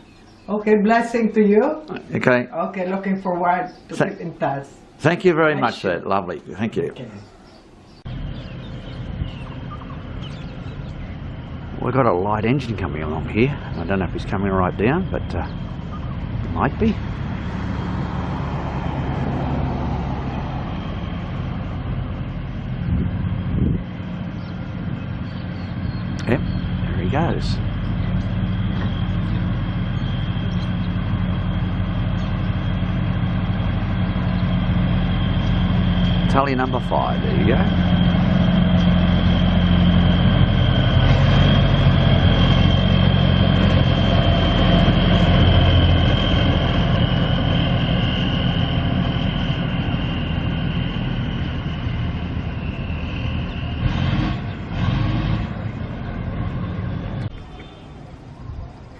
Okay, blessing to you. Okay. Okay, looking forward to keep in touch. Thank you very much, sir. Lovely. Thank you. Okay. We've got a light engine coming along here. I don't know if he's coming right down, but it might be. Yep, there he goes. Tully number 5, there you go.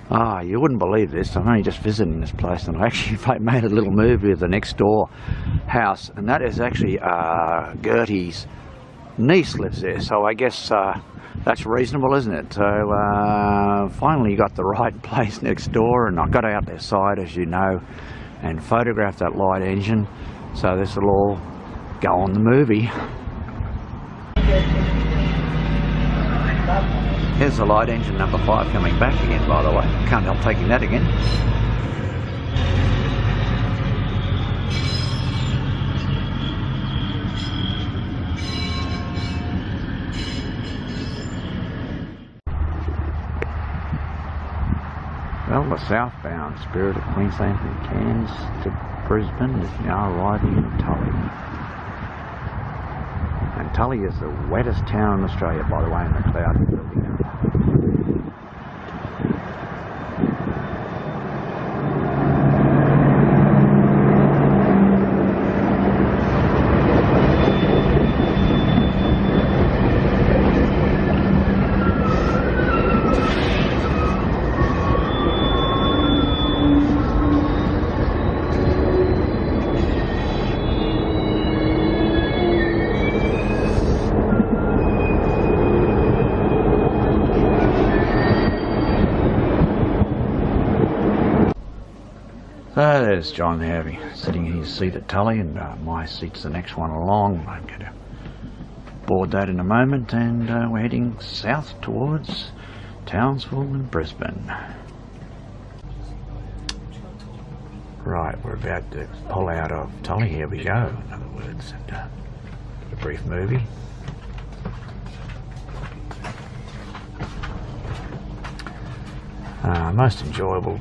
Ah, you wouldn't believe this. I'm only just visiting this place, and I actually made a little movie of the next door house, and that is actually Gertie's niece lives there, so I guess that's reasonable, isn't it? So finally got the right place next door, and I got out their side, as you know, and photographed that light engine, so this will all go on the movie. Here's the light engine number 5 coming back again, by the way. Can't help taking that again. Well, the southbound Spirit of Queensland from Cairns to Brisbane is now arriving in Tully. And Tully is the wettest town in Australia, by the way, in the cloud building. There's John Harvey sitting in his seat at Tully, and my seat's the next one along. I'm going to board that in a moment, and we're heading south towards Townsville and Brisbane. Right, we're about to pull out of Tully. Here we go, in other words, and a brief movie. Most enjoyable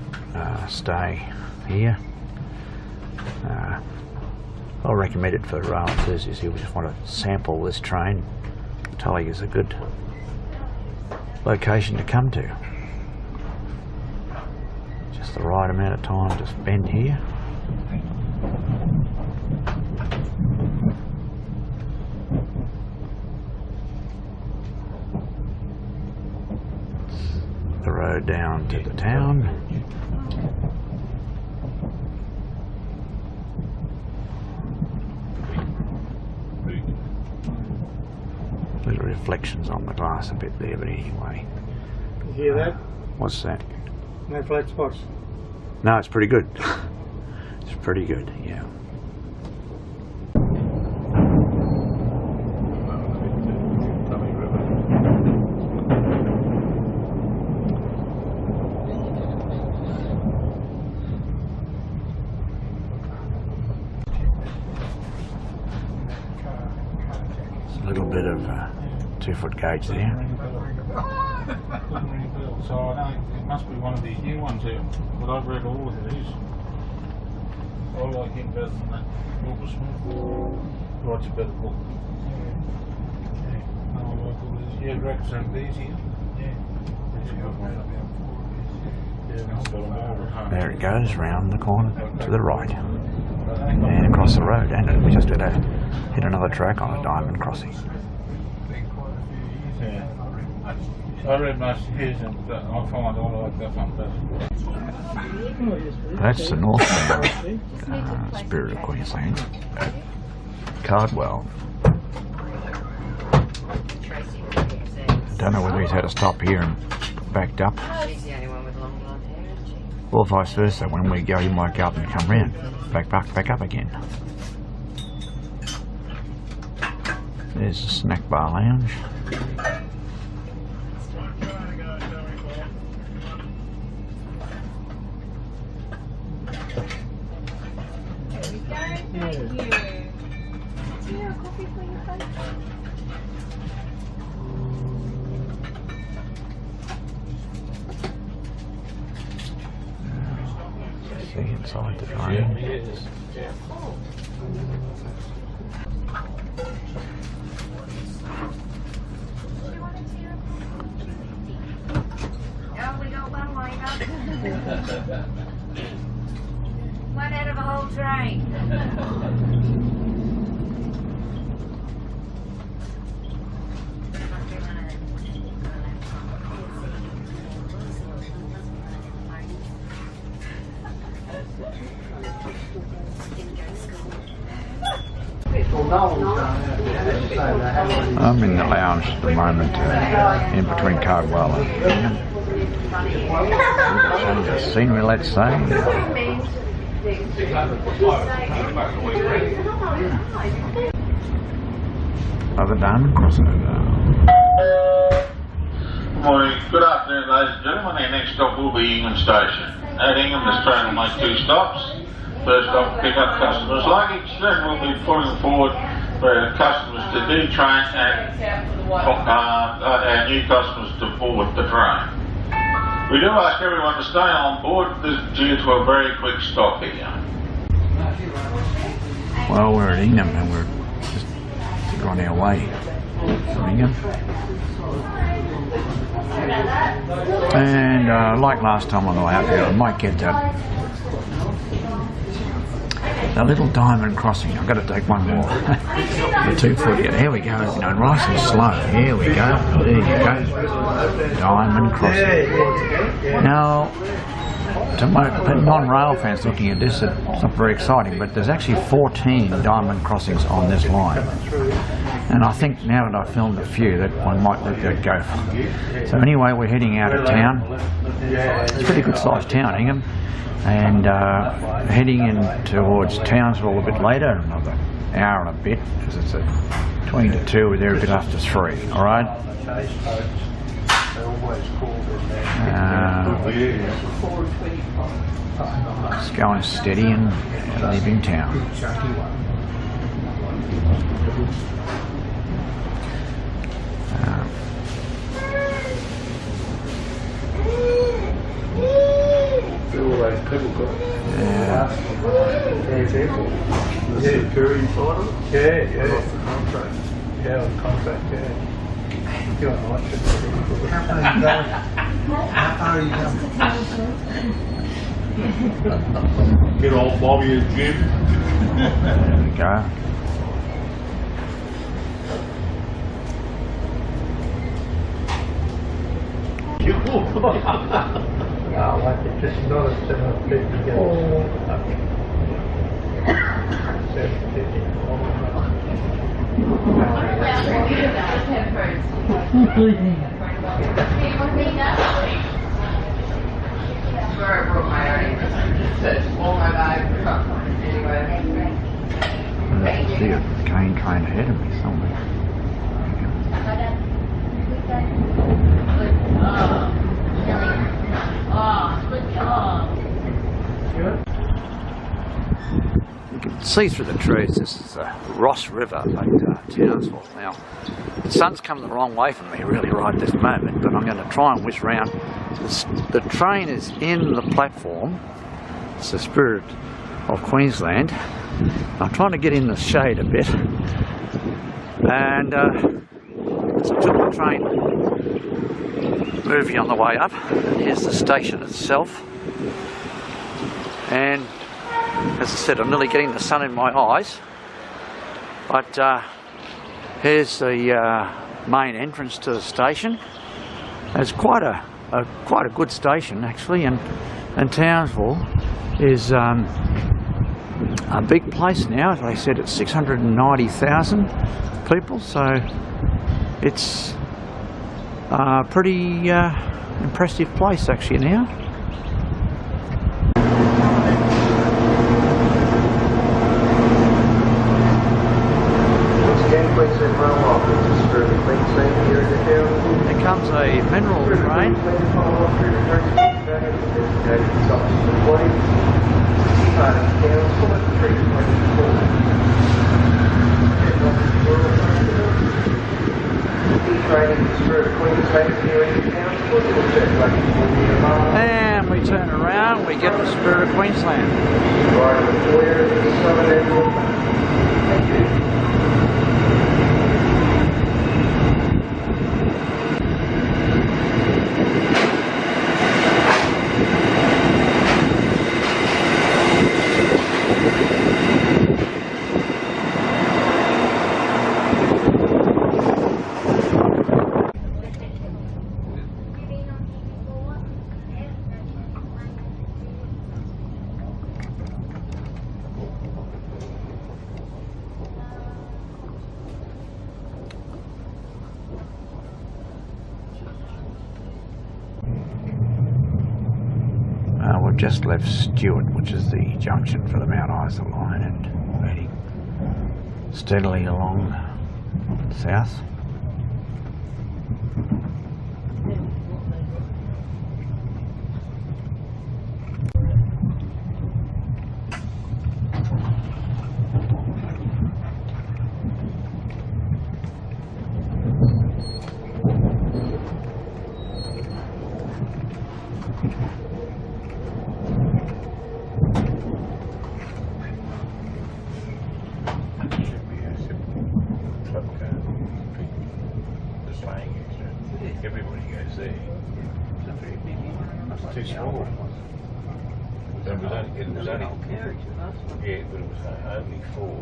stay here. I'll recommend it for enthusiasts who just want to sample this train. Tully is a good location to come to. Just the right amount of time to spend here. The road down to the town. Little reflections on the glass a bit there, but anyway. You hear that? What's that? No flat spots. No, it's pretty good. It's pretty good, yeah. A little bit of 2-foot gauge there. So I know it must be one of these new ones here, but I've read all of these. I like him better than that Wilbur Smith. Writes a better book. I like all these. Yeah, Rex and these here. There it goes, round the corner to the right. And across the road, and we just hit another track on a diamond crossing. Yeah. I read most of his and I find I like that one better. That's the northbound Spirit of Queensland at Cardwell. Don't know whether he's had to stop here and backed up, or vice versa. When we go, he might go up and come round, back up again. There's the snack bar lounge. See inside the train. We got one way up. One out of a whole train. I'm in the lounge at the moment, in between Cardwell and Bingham. Change of scenery, let's say. Another diamond crossing. Morning. Good afternoon, ladies and gentlemen. Our next stop will be Ingham Station. At Ingham, this train will make 2 stops. First stop, pick up customers' luggage. Then we'll be putting forward for our customers to detrain and our new customers to board the train. We do ask everyone to stay on board due to a very quick stop here. Well, we're at Ingham and we're just on our way from Ingham. And like last time on the way up here, I might get that little diamond crossing. I've got to take one more. The 2-foot. Here we go. You know, nice and slow. Here we go. There you go. Diamond crossing. Now, to non-rail fans looking at this, it's not very exciting, but there's actually 14 diamond crossings on this line. And I think now that I've filmed a few, that one might let that go. So anyway, we're heading out of town. It's a pretty good sized town, Ingham. and heading in towards Townsville a bit later, another hour and a bit, because it's at 20 to 2, we're there a bit after 3, alright? It's going steady and leaving town. All those people got Yeah. Curry inside of it? Yeah. Off the contract. Yeah, on the contract, yeah. You don't like it. How far are you going? How far are you going? Get old Bobby and Jim. There we go. No, like it's just not a 750 gallons. 750. I see a cane train ahead of me somewhere. You can see through the trees, this is the Ross River at Townsville. Now, the sun's coming the wrong way from me really right at this moment, but I'm going to try and whiz round. The train is in the platform. It's the Spirit of Queensland. I'm trying to get in the shade a bit, and there's a Tully train moving on the way up. Here's the station itself, and as I said, I'm nearly getting the sun in my eyes, but here's the main entrance to the station. It's quite a good station actually, and Townsville is a big place now. As I said, it's 690,000 people, so it's a pretty impressive place actually now. There comes a mineral train. And we turn around, we get the Spirit of Queensland. Thank you. We've just left Stewart, which is the junction for the Mount Isa line, and heading steadily along south. Everybody goes there. It's too small. It was only, yeah, but it was only for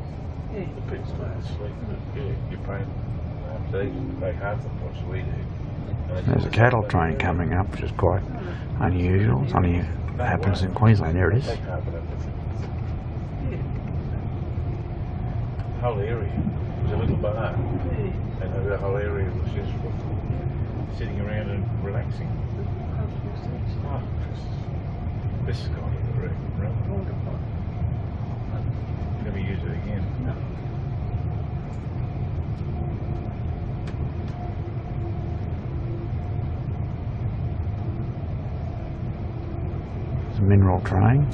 the people that sleep. Yeah, you're paying they pay half the price we do. There's a cattle train coming up, which is quite unusual. It only happens in Queensland. There it is. The whole area was a little bar, and the whole area was just sitting around and relaxing. Oh, this guy correct. Run the water pipe. Never use it again. No. It's a mineral train.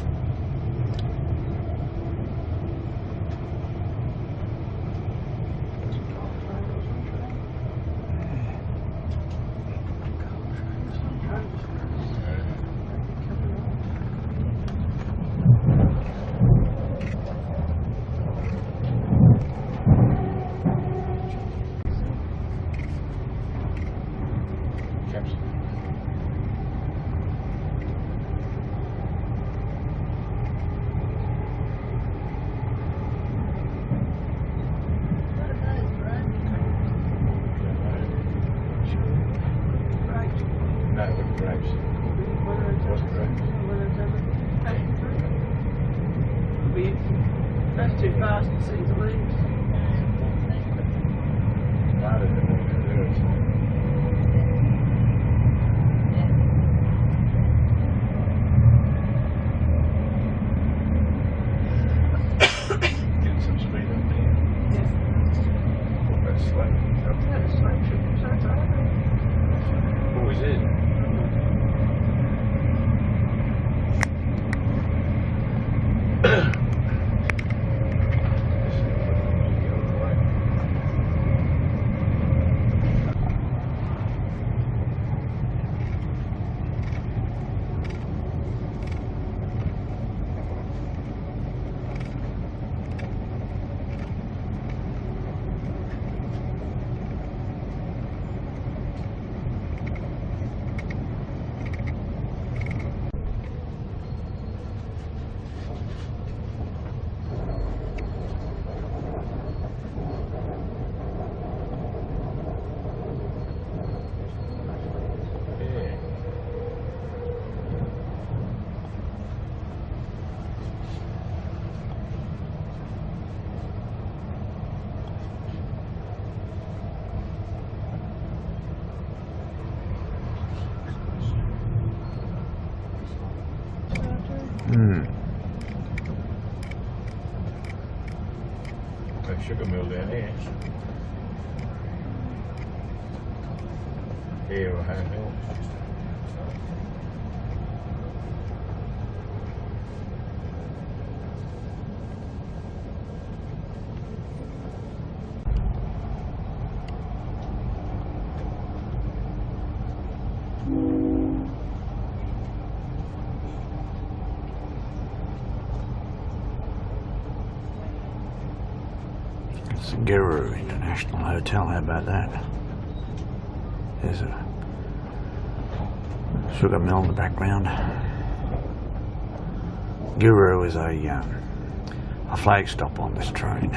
That's too fast to see the leaves. Get some speed up there. Yeah. What about slack? That's like triple shots over. Oh, is it? That sugar mill down there. Here or Hand Mill. It's the Guru International Hotel, how about that? There's a sugar mill in the background. Guru is a flag stop on this train.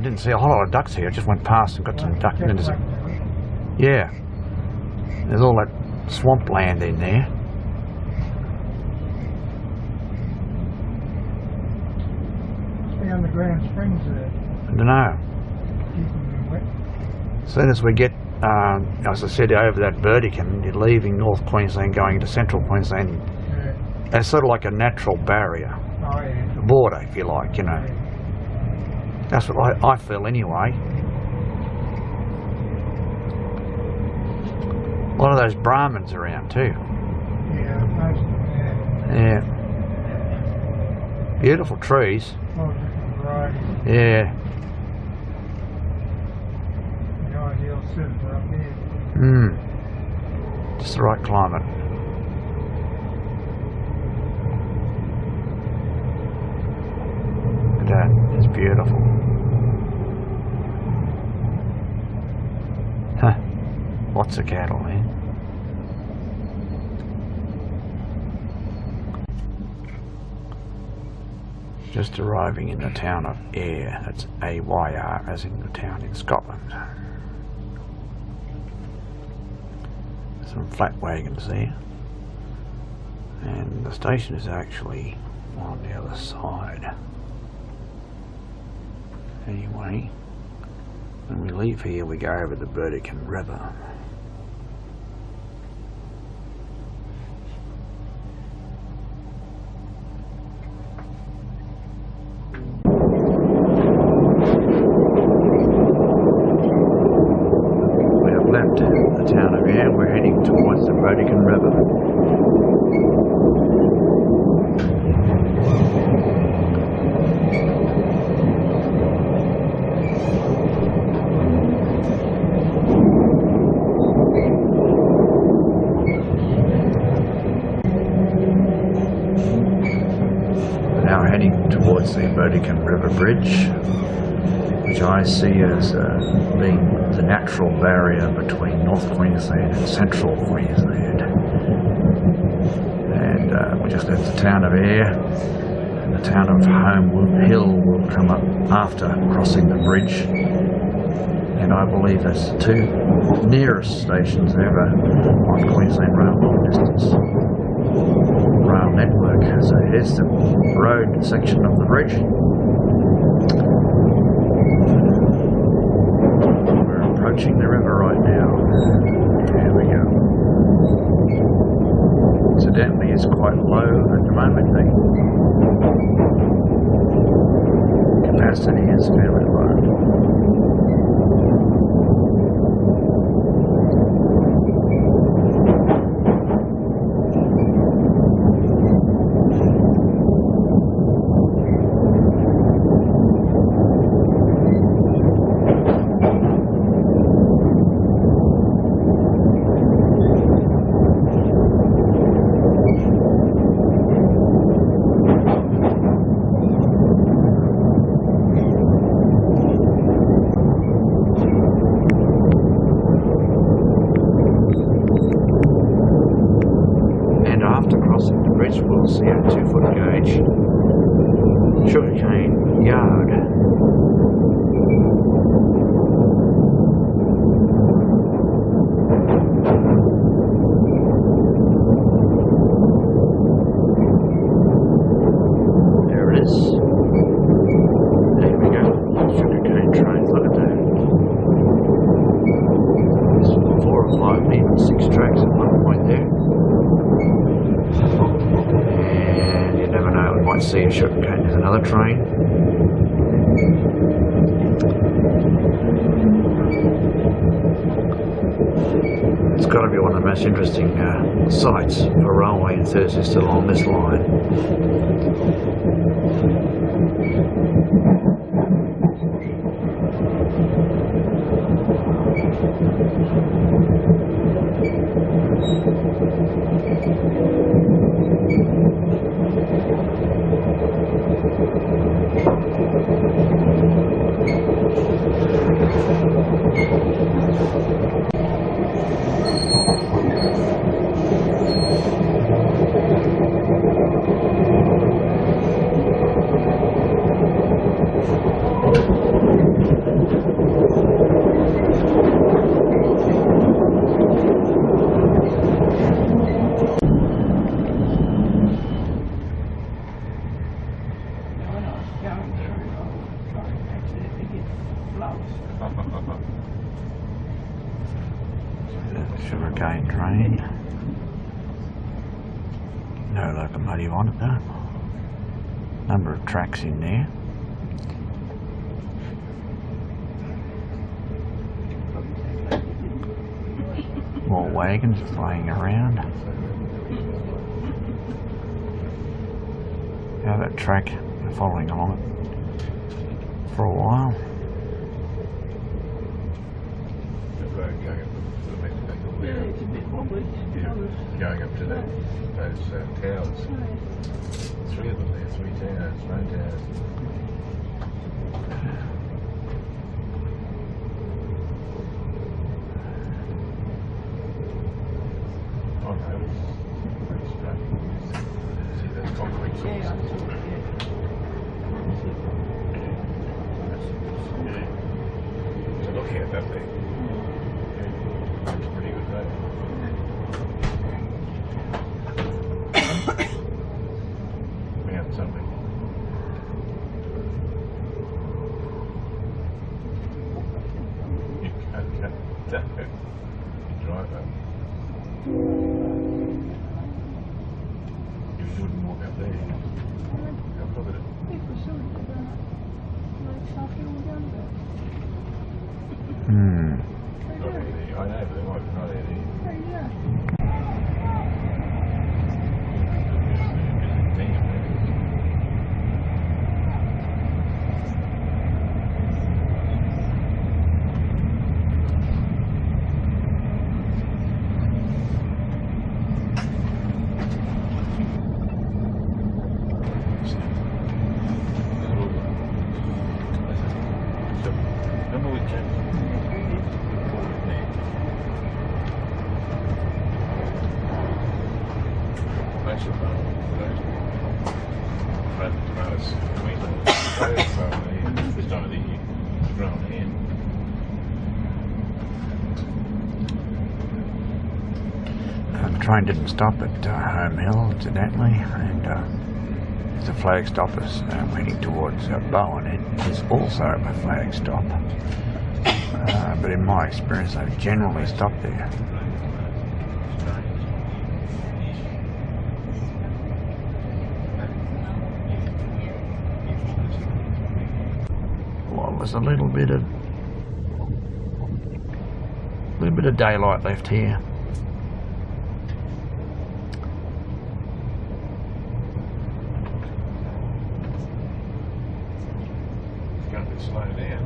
didn't see a whole lot of ducks here. I just went past and got some duck. Yeah, there's all that swamp land in there. Underground springs there. I don't know. Keeping them wet. As soon as we get, as I said, over that Burdekin, you're leaving North Queensland going to Central Queensland. Yeah. That's sort of like a natural barrier, Oh yeah. a border, if you like, you know. That's what I feel anyway. A lot of those Brahmins around too. Yeah, most of them, Yeah. Beautiful trees. yeah. All different varieties. Yeah. The ideal centre up here. Just the right climate. That is beautiful. Huh. Lots of cattle here. Just arriving in the town of Ayr. That's A-Y-R, as in the town in Scotland. Some flat wagons there. And the station is actually on the other side. Anyway, when we leave here, we go over the Burdekin River. We have left the town of Ayr. We're heading towards the Burdekin River. Towards the Burdekin River Bridge, which I see as being the natural barrier between North Queensland and Central Queensland. And we just left the town of Ayr, and the town of Home Hill will come up after crossing the bridge. And I believe that's the two nearest stations ever on Queensland Rail long distance rail network. So here's the road section of the bridge. We're approaching the river right now. Here we go. Incidentally, it's quite low at the moment. The capacity is fairly low. We'll see a 2-foot gauge sugarcane yard. There it is. There we go. Sugarcane trains. Look at that. There's 4 or 5, even 6 tracks at one point there. And you never know, we might see a sugarcane. There's another train. It's got to be one of the most interesting sites for railway enthusiasts along this line. Sugarcane train. No locomotive on it though. Number of tracks in there. More wagons flying around. Now that track, following along it for a while. Going up to those towers. 3 of them there, 3 towers, main towers. Oh no, it's straight. See those concrete sources? So looking at that thing, it's pretty good though. Something. You can't cut that. You drive up. You wouldn't walk up there. How covered it? Not really. I know, but they might not there. The train didn't stop at Home Hill, incidentally, and the flag stop is heading towards Bowen. It is also a flag stop, but in my experience, they generally stop there. Well, there's a little bit of daylight left here. Slow down.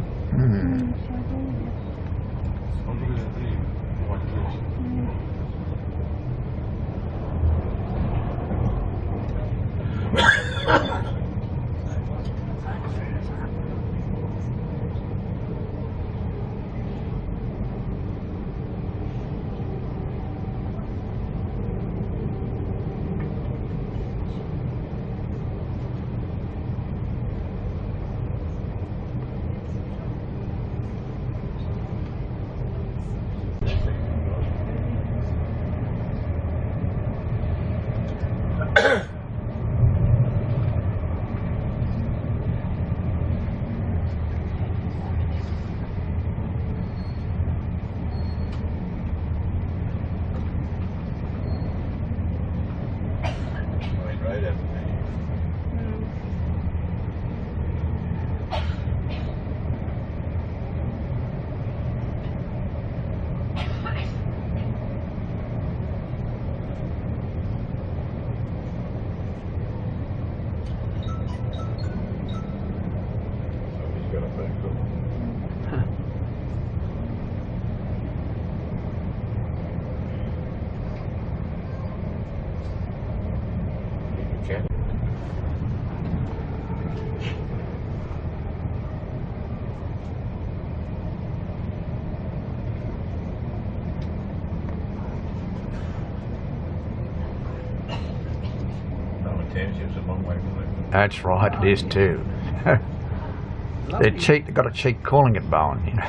That's right, it is too. They're cheap, they've got a cheap calling it Bowen, you know.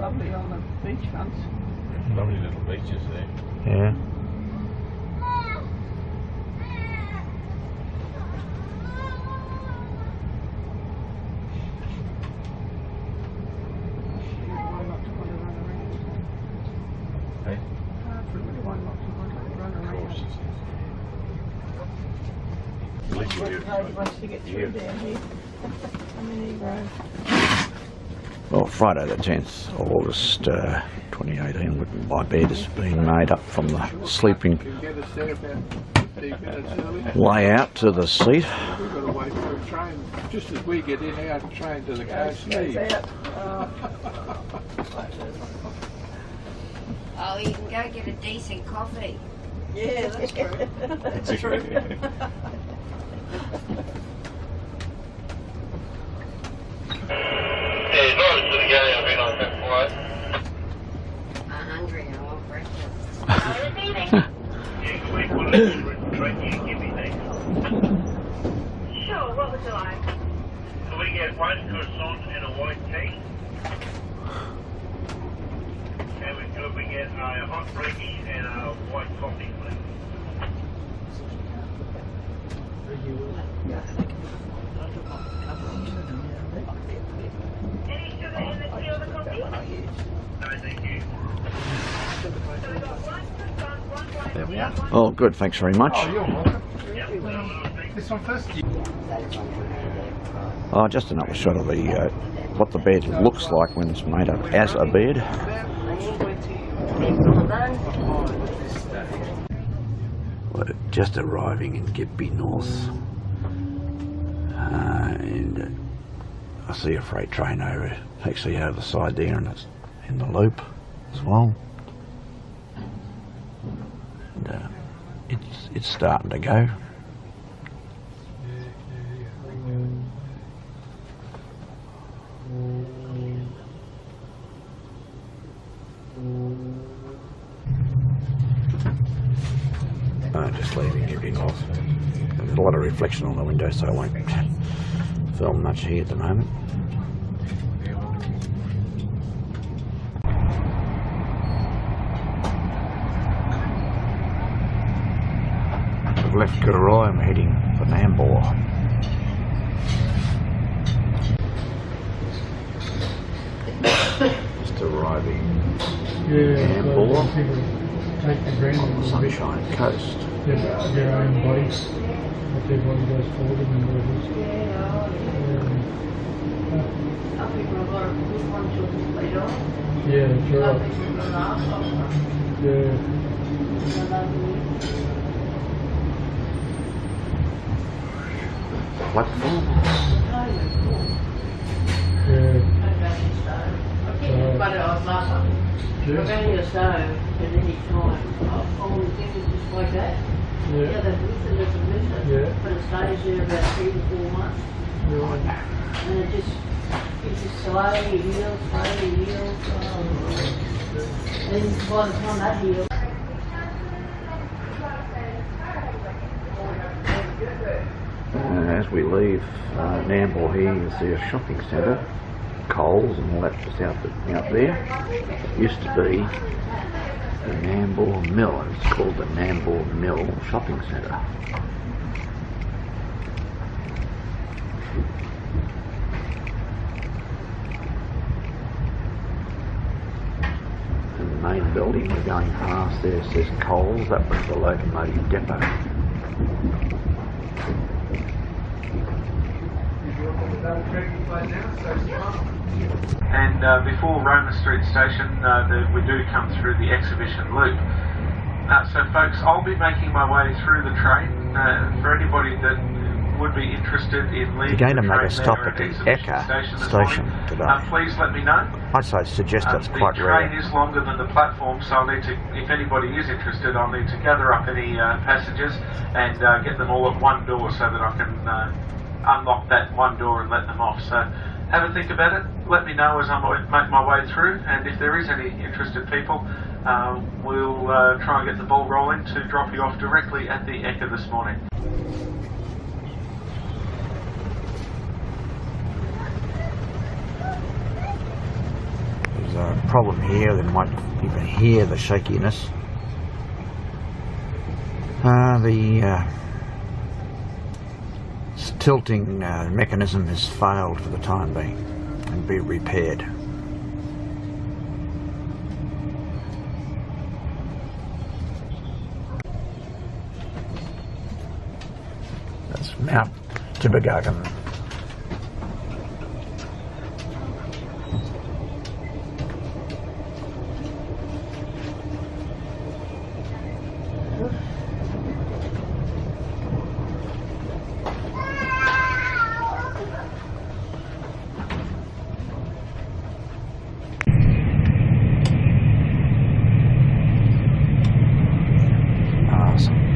Lovely on the beach fronts. Lovely little beaches there. Yeah. Once you get through down here. Well, Friday the 10th August 2018, my bed has been made up from the sleeping layout to the seat. We've got to wait for a train. Just as we get in, our train to the coast leaves. Oh, you can go get a decent coffee. Yeah, that's true. That's true. I'm hungry, I want breakfast. Sure, what would you like? Can we get one croissant and a white tea? And could we get a hot brekkie and a white coffee, please? Any sugar in the tea or the coffee? No, thank you. So we've got one croissant, one white There we tea, are. one Oh, good, thanks very much. Oh, you're welcome. This one first. Oh, just another shot of the what the bed looks like when it's made up as a bed. We're just arriving in Gympie North, and I see a freight train over, actually over the side there, and it's in the loop as well. And it's starting to go. Just leaving Gympie North. There's a lot of reflection on the window, so I won't film much here at the moment. I've left Coyle, I'm heading for Nambour. Just arriving in Nambour, Take the ground on the Sunshine Coast. their own bodies. If their body goes forward and reverse. Yeah, that's right. Yeah. Platform. Yeah. You're only a stone at any time. All the things just like that. Yeah. Yeah, they've lifted it, Yeah. but it stays there about 3 to 4 months. Yeah. And it just slowly heals, slowly heals. Then by the time that heals, As we leave Nambour here, you see a shopping centre, Coles and all that just out there. It used to be the Nambour Mill, and it's called the Nambour Mill Shopping Centre. And the main building we're going past there says Coles, that was the locomotive depot. And before Roma Street Station, we do come through the exhibition loop. So folks, I'll be making my way through the train. For anybody that would be interested in leaving We're going to the make train a stop there at the Exhibition station morning, today. please let me know. I'd suggest that's quite The train rare. is longer than the platform, so I'll need to, if anybody is interested, I'll need to gather up any passengers and get them all at one door so that I can unlock that one door and let them off. So have a think about it. Let me know as I make my way through, and if there is any interested people, we'll try and get the ball rolling to drop you off directly at the Ekka this morning. There's a problem here, then might even hear the shakiness. The tilting mechanism has failed for the time being and be repaired. That's Mount Jibbergargan.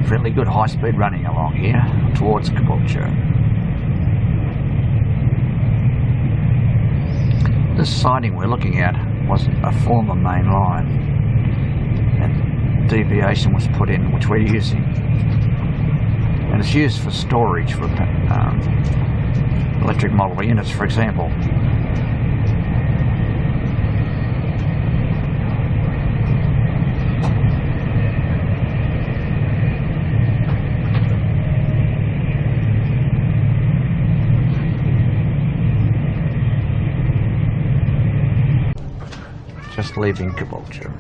Fairly good high-speed running along here towards Caboolture. This siding we're looking at was a former main line, and deviation was put in, which we're using, and it's used for storage for electric model units, for example. Just leaving Caboolture.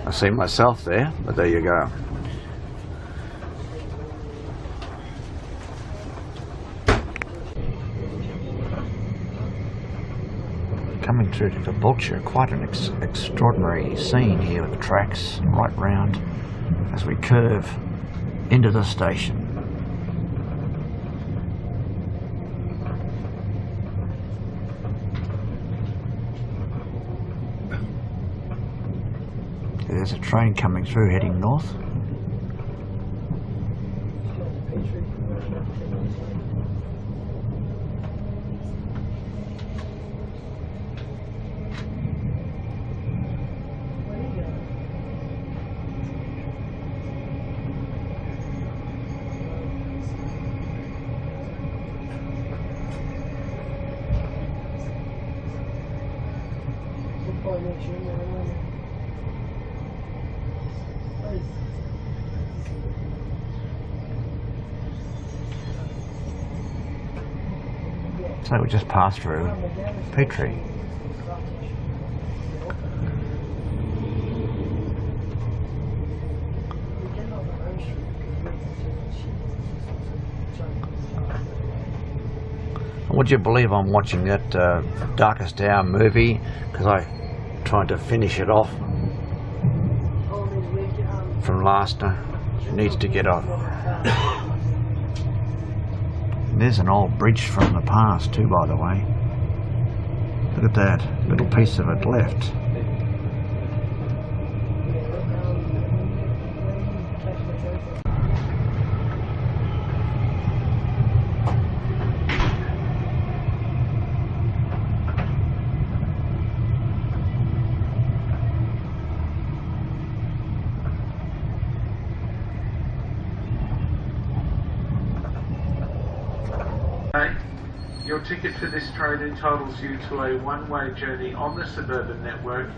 I see myself there, but there you go. Coming through to Caboolture, quite an extraordinary scene here with the tracks right round as we curve into the station. There's a train coming through heading north. So we just passed through Petrie. Would you believe I'm watching that Darkest Hour movie because I tried to finish it off from last night. It needs to get off. There's an old bridge from the past too, by the way. Look at that, little piece of it left. Your ticket for this train entitles you to a one-way journey on the suburban network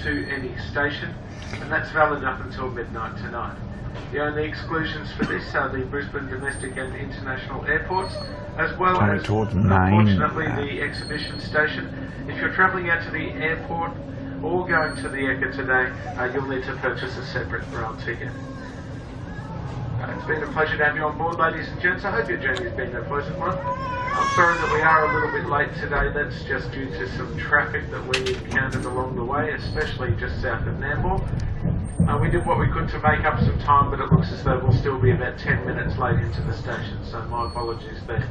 to any station, and that's valid up until midnight tonight. The only exclusions for this are the Brisbane domestic and international airports, as well as, unfortunately, the exhibition station. If you're travelling out to the airport or going to the Ekka today, you'll need to purchase a separate rail ticket. It's been a pleasure to have you on board, ladies and gents. I hope your journey has been a pleasant one. I'm sorry that we are a little bit late today. That's just due to some traffic that we encountered along the way, especially just south of Nambour. We did what we could to make up some time, but it looks as though we'll still be about 10 minutes late into the station, so my apologies there.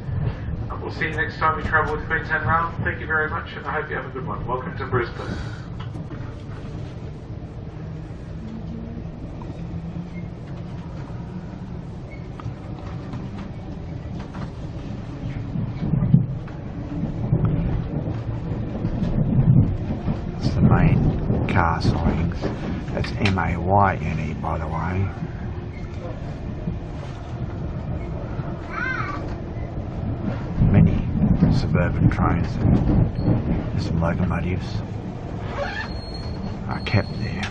We'll see you next time we travel with Queensland Rail. Thank you very much, and I hope you have a good one. Welcome to Brisbane. sidings. That's M-A-Y-N-E, by the way. Many suburban trains and some locomotives are kept there.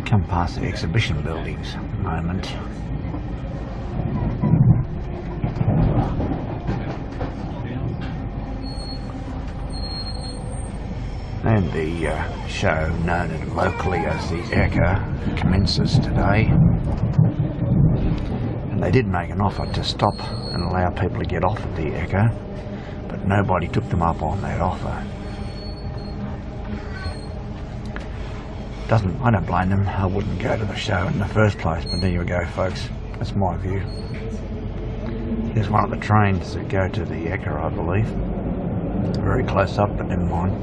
Come past the exhibition buildings at the moment. And the show known locally as the Ekka commences today. And they did make an offer to stop and allow people to get off at the Ekka, but nobody took them up on that offer. I don't blame them. I wouldn't go to the show in the first place, but there you go, folks. That's my view. Here's one of the trains that go to the Ekka, I believe. Very close up, but never mind.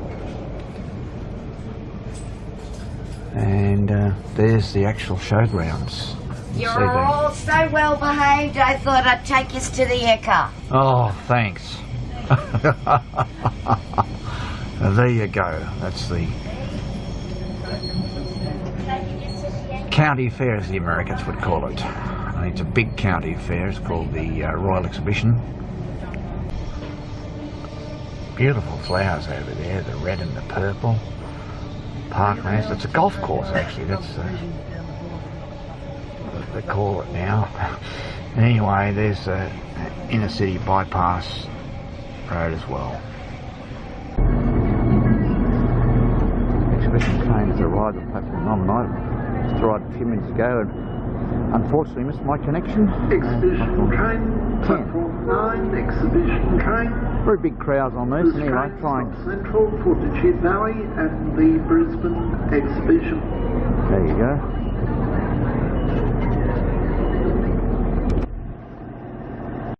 And there's the actual showgrounds. You're all so well behaved, I thought I'd take us to the Ekka. Oh, thanks. There you go. That's the county fair, as the Americans would call it. And it's a big county fair. It's called the Royal Exhibition. Beautiful flowers over there, the red and the purple. Parklands. It's a golf course, actually. That's what they call it now. Anyway, there's a inner city bypass road as well. Exhibition train has arrived at platform number 9. Just arrived a few minutes ago and unfortunately missed my connection. Exhibition train, platform 9, exhibition train. Very big crowds on this. Anyway, trying. Central for the Valley and the Brisbane exhibition. There you go.